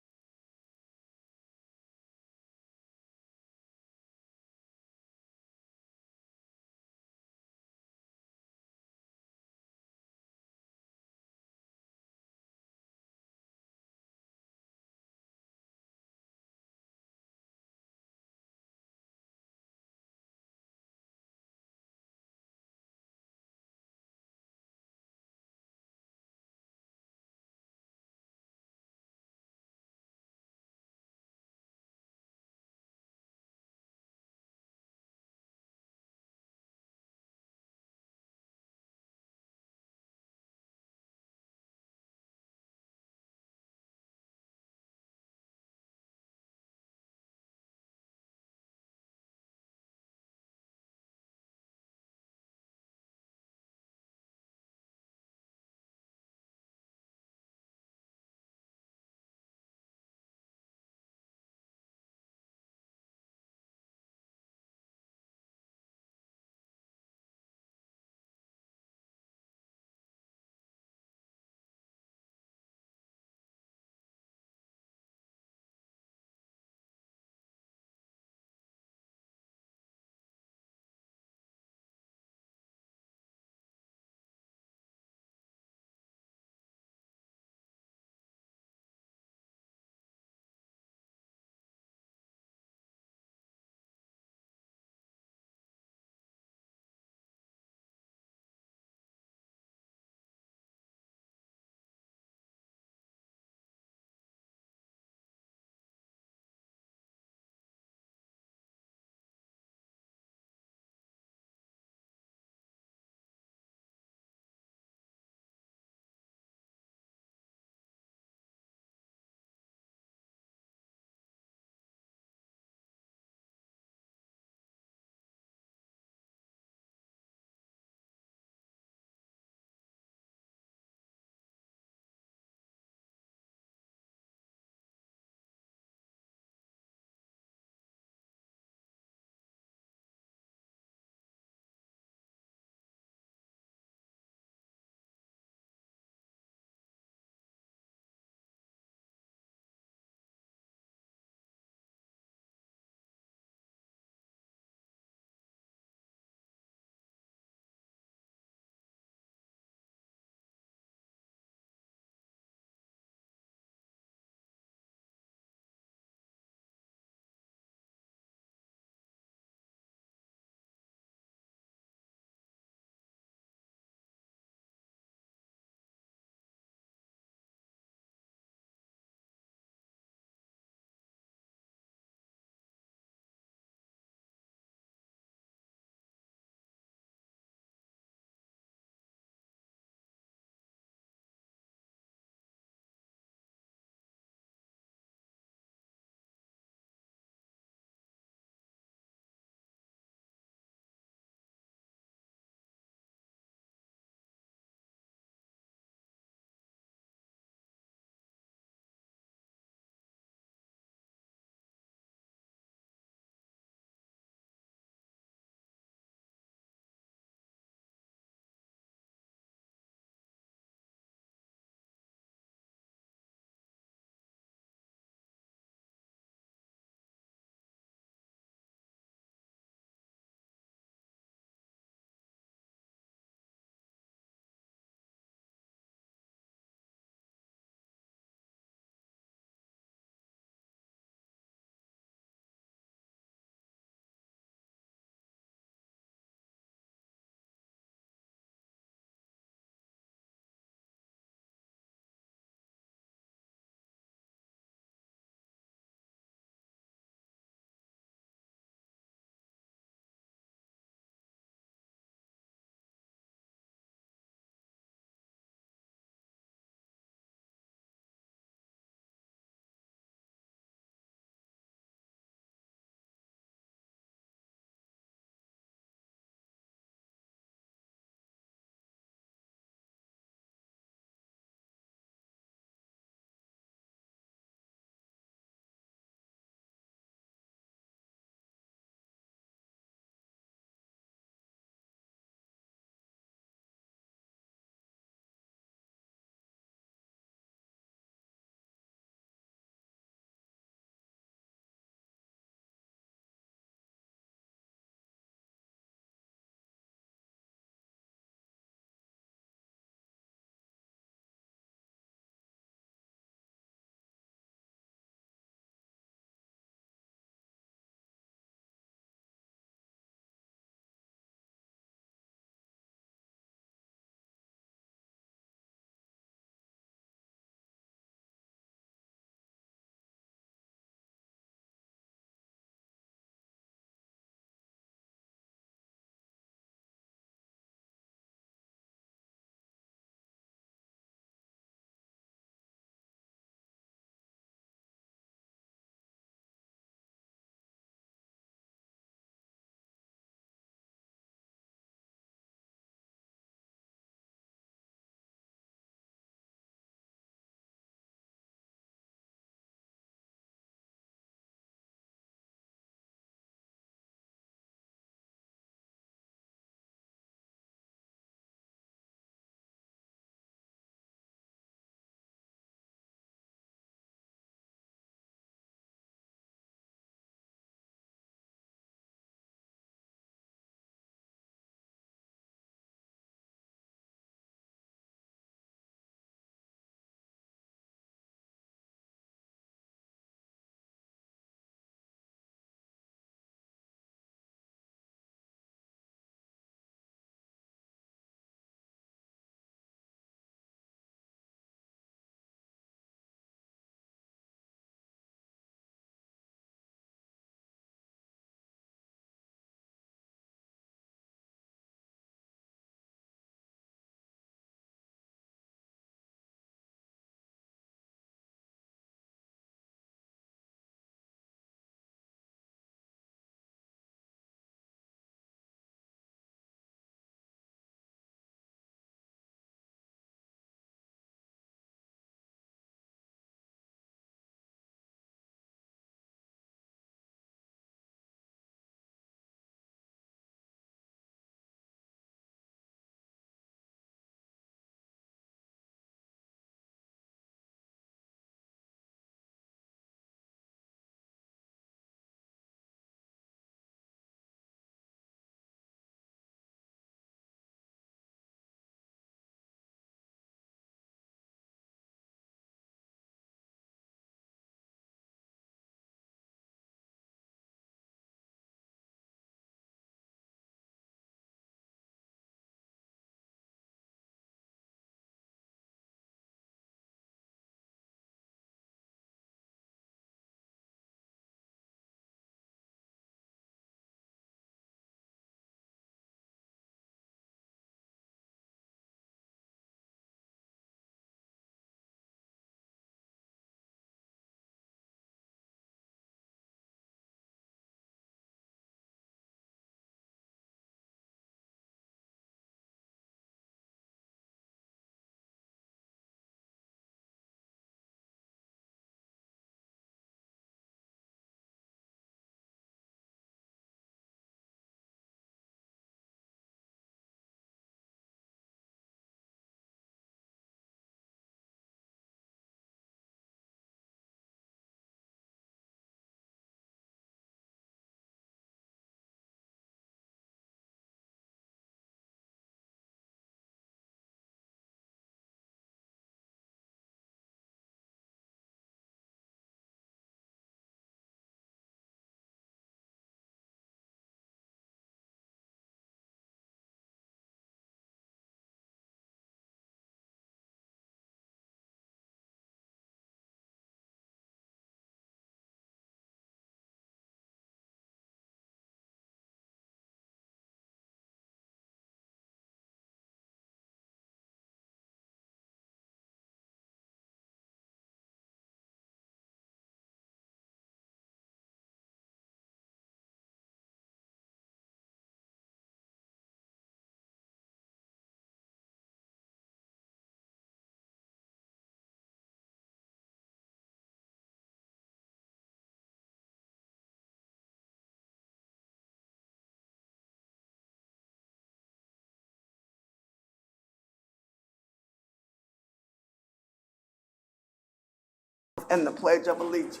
and the Pledge of Allegiance.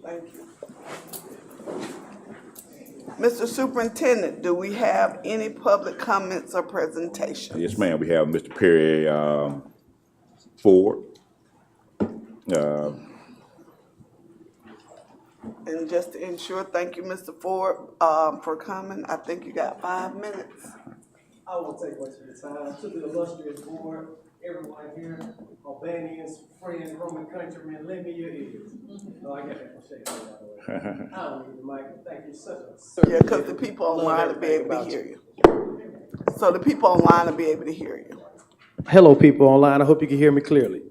Thank you. Mr. Superintendent, do we have any public comments or presentations? Yes, ma'am. We have Mr. Perry Ford. And just to ensure, thank you, Mr. Ford, for coming. I think you got 5 minutes. I won't take much of your time. To the illustrious board, everyone here, Albanians, friends, Roman countrymen, lend me your ears. Oh, I got that from Shea. I don't need the mic. Thank you such a Yeah, because the people online will be able to hear you. So the people online will be able to hear you. Hello, people online. I hope you can hear me clearly.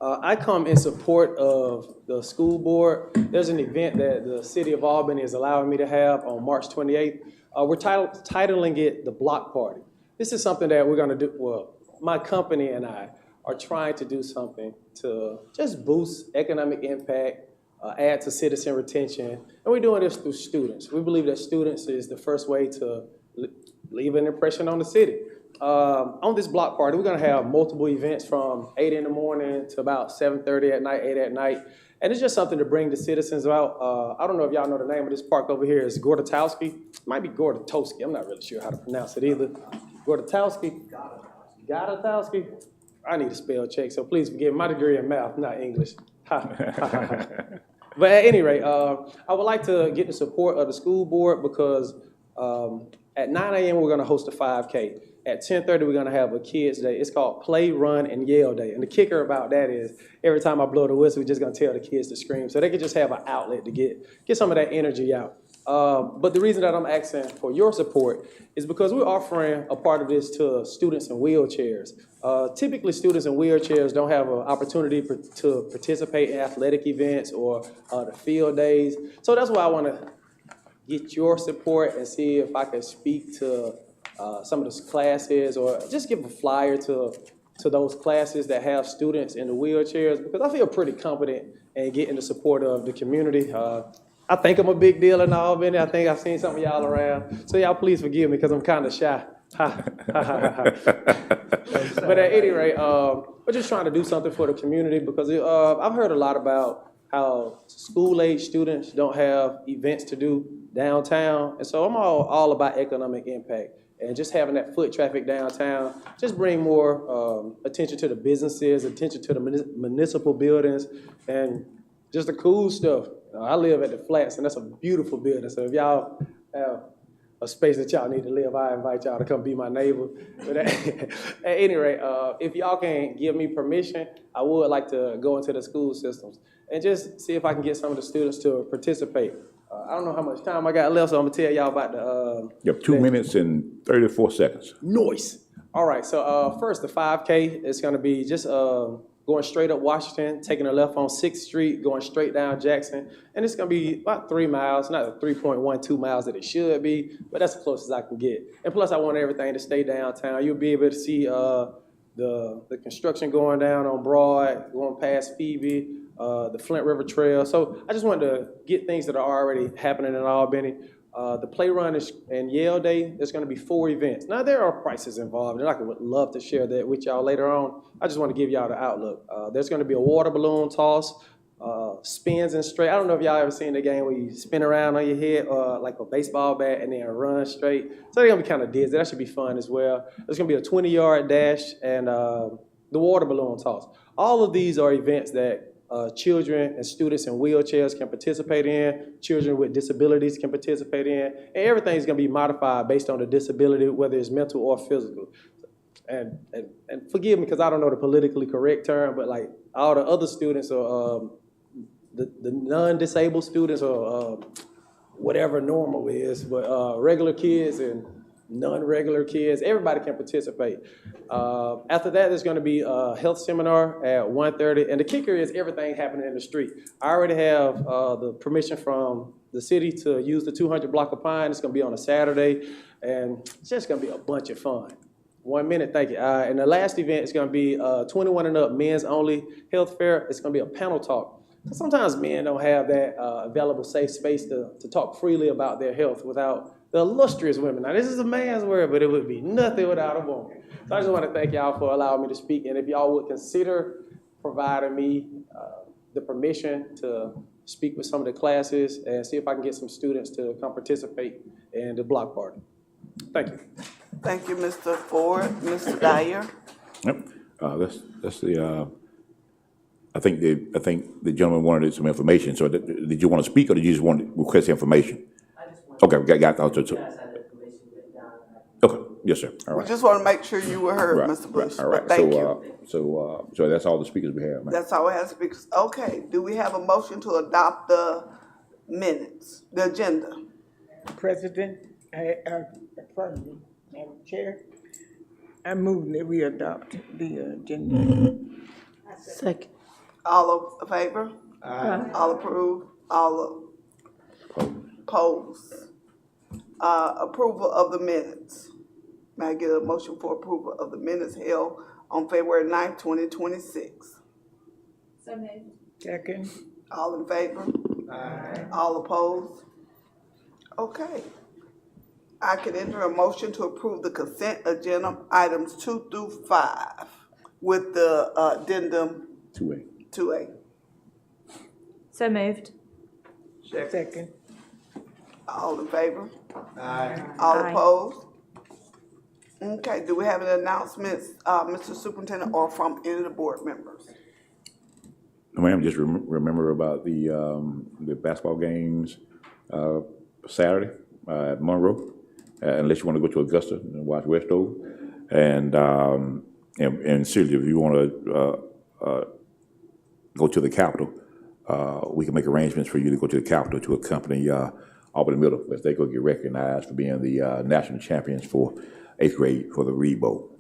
I come in support of the school board. There's an event that the city of Albany is allowing me to have on March 28th. We're titling it the Block Party. This is something that we're going to do. Well, my company and I are trying to do something to just boost economic impact, add to citizen retention, and we're doing this through students. We believe that students is the first way to leave an impression on the city. On this block party, we're gonna have multiple events from 8 in the morning to about 7:30 at night, 8 at night. And it's just something to bring the citizens out. I don't know if y'all know the name of this park over here. It's Gordatowski. It might be Gordatowski. I'm not really sure how to pronounce it either. Gordatowski. Gordatowski. I need a spell check, so please forgive my degree in math, not English. But at any rate, I would like to get the support of the school board because at 9 a.m. we're gonna host a 5K. At 10:30, we're gonna have a kids' day. It's called Play, Run, and Yell Day. And the kicker about that is every time I blow the whistle, we're just gonna tell the kids to scream. So they can just have an outlet to get some of that energy out. But the reason that I'm asking for your support is because we're offering a part of this to students in wheelchairs. Typically, students in wheelchairs don't have an opportunity to participate in athletic events or the field days. So that's why I wanna get your support and see if I can speak to some of those classes or just give a flyer to those classes that have students in the wheelchairs because I feel pretty confident in getting the support of the community. I think I'm a big deal in Albany. I think I've seen some of y'all around. So y'all please forgive me because I'm kind of shy. But at any rate, we're just trying to do something for the community because I've heard a lot about how school-age students don't have events to do downtown. And so I'm all about economic impact. And just having that foot traffic downtown, just bring more attention to the businesses, attention to the municipal buildings, and just the cool stuff. I live at the Flats, and that's a beautiful building. So if y'all have a space that y'all need to live, I invite y'all to come be my neighbor. But at any rate, if y'all can give me permission, I would like to go into the school systems and just see if I can get some of the students to participate. I don't know how much time I got left, so I'm gonna tell y'all about the. You have 2 minutes and 34 seconds. Noise. All right, so first the 5K is gonna be just going straight up Washington, taking a left on 6th Street, going straight down Jackson, and it's gonna be about 3 miles, not the 3.12 miles that it should be, but that's the closest I can get. And plus, I want everything to stay downtown. You'll be able to see the construction going down on Broad, going past Phoebe. The Flint River Trail. So I just wanted to get things that are already happening in Albany. The Play Run and Yale Day, there's gonna be 4 events. Now there are prices involved and I would love to share that with y'all later on. I just wanna give y'all the outlook. There's gonna be a water balloon toss, spins and straight. I don't know if y'all ever seen the game where you spin around on your head like a baseball bat and then run straight. So they're gonna be kind of dizzy. That should be fun as well. There's gonna be a 20-yard dash and the water balloon toss. All of these are events that children and students in wheelchairs can participate in, children with disabilities can participate in, and everything's gonna be modified based on the disability, whether it's mental or physical. And forgive me because I don't know the politically correct term, but like all the other students or the non-disabled students or whatever normal is, but regular kids and non-regular kids, everybody can participate. After that, there's gonna be a health seminar at 1:30, and the kicker is everything happening in the street. I already have the permission from the city to use the 200 block of Pine. It's gonna be on a Saturday, and it's just gonna be a bunch of fun. 1 minute, thank you. And the last event is gonna be 21 and up, men's only health fair. It's gonna be a panel talk. Sometimes men don't have that available safe space to talk freely about their health without the illustrious women. Now, this is a man's word, but it would be nothing without a woman. So I just want to thank y'all for allowing me to speak, and if y'all would consider providing me the permission to speak with some of the classes and see if I can get some students to come participate in the block party. Thank you. Thank you, Mr. Ford. Mr. Dyer? Yep, that's the, I think the gentleman wanted some information, so did you want to speak, or did you just want to request information? I just want Okay, got, you guys okay, had the information written down. okay, yes, sir, all We right. just want to make sure you were heard, Right, Mr. Bush. right, all right, But thank you. so that's all the speakers we have, man. That's all we have speakers. Okay, do we have a motion to adopt the minutes, the agenda? President, pardon me, Madam Chair, I move that we adopt the agenda. Second. All in favor? Aye. All approve? All opposed? Approval of the minutes. May I get a motion for approval of the minutes held on February 9th, 2026? So moved. Second. All in favor? Aye. All opposed? Okay. I can enter a motion to approve the consent agenda items 2 through 5 with the addendum 2A. 2A. So moved. Second. All in favor? Aye. All Aye. opposed? Okay, do we have any announcements, Mr. Superintendent, or from any of the board members? No, ma'am, just remember about the basketball games, Saturday, at Monroe, unless you want to go to Augusta and watch Westover. And seriously, if you want to, go to the Capitol, we can make arrangements for you to go to the Capitol to accompany Albany Middle as they go get recognized for being the national champions for 8th grade for the Reed Bowl.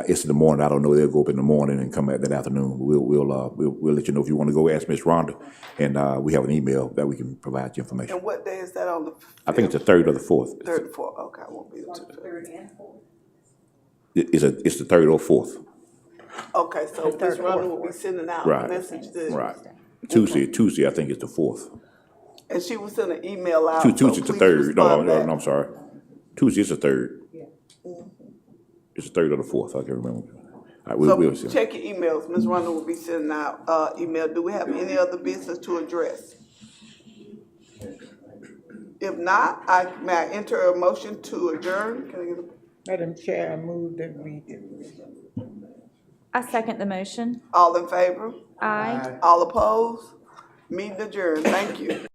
It's in the morning. I don't know. They'll go up in the morning and come back that afternoon. We'll let you know if you want to go. Ask Miss Rhonda, and we have an email that we can provide you information. And what day is that on the? I think it's the 3rd or the 4th. Third and fourth, okay, I won't be able to. It's the 3rd or 4th. Okay, so Ms. Rhonda will be sending out Right. a message to. Right. Tuesday, I think it's the 4th. And she will send an email out. Tuesday's the so please 3rd. No, respond back. I'm sorry. Tuesday is the 3rd. It's the 3rd or the 4th. I can't remember. All right, we'll see. So check your emails. Ms. Rhonda will be sending out email. Do we have any other business to address? If not, may I enter a motion to adjourn? Can I get a? Madam Chair, I move that we I second the motion. All in favor? Aye. All opposed? Meeting adjourned. Thank you.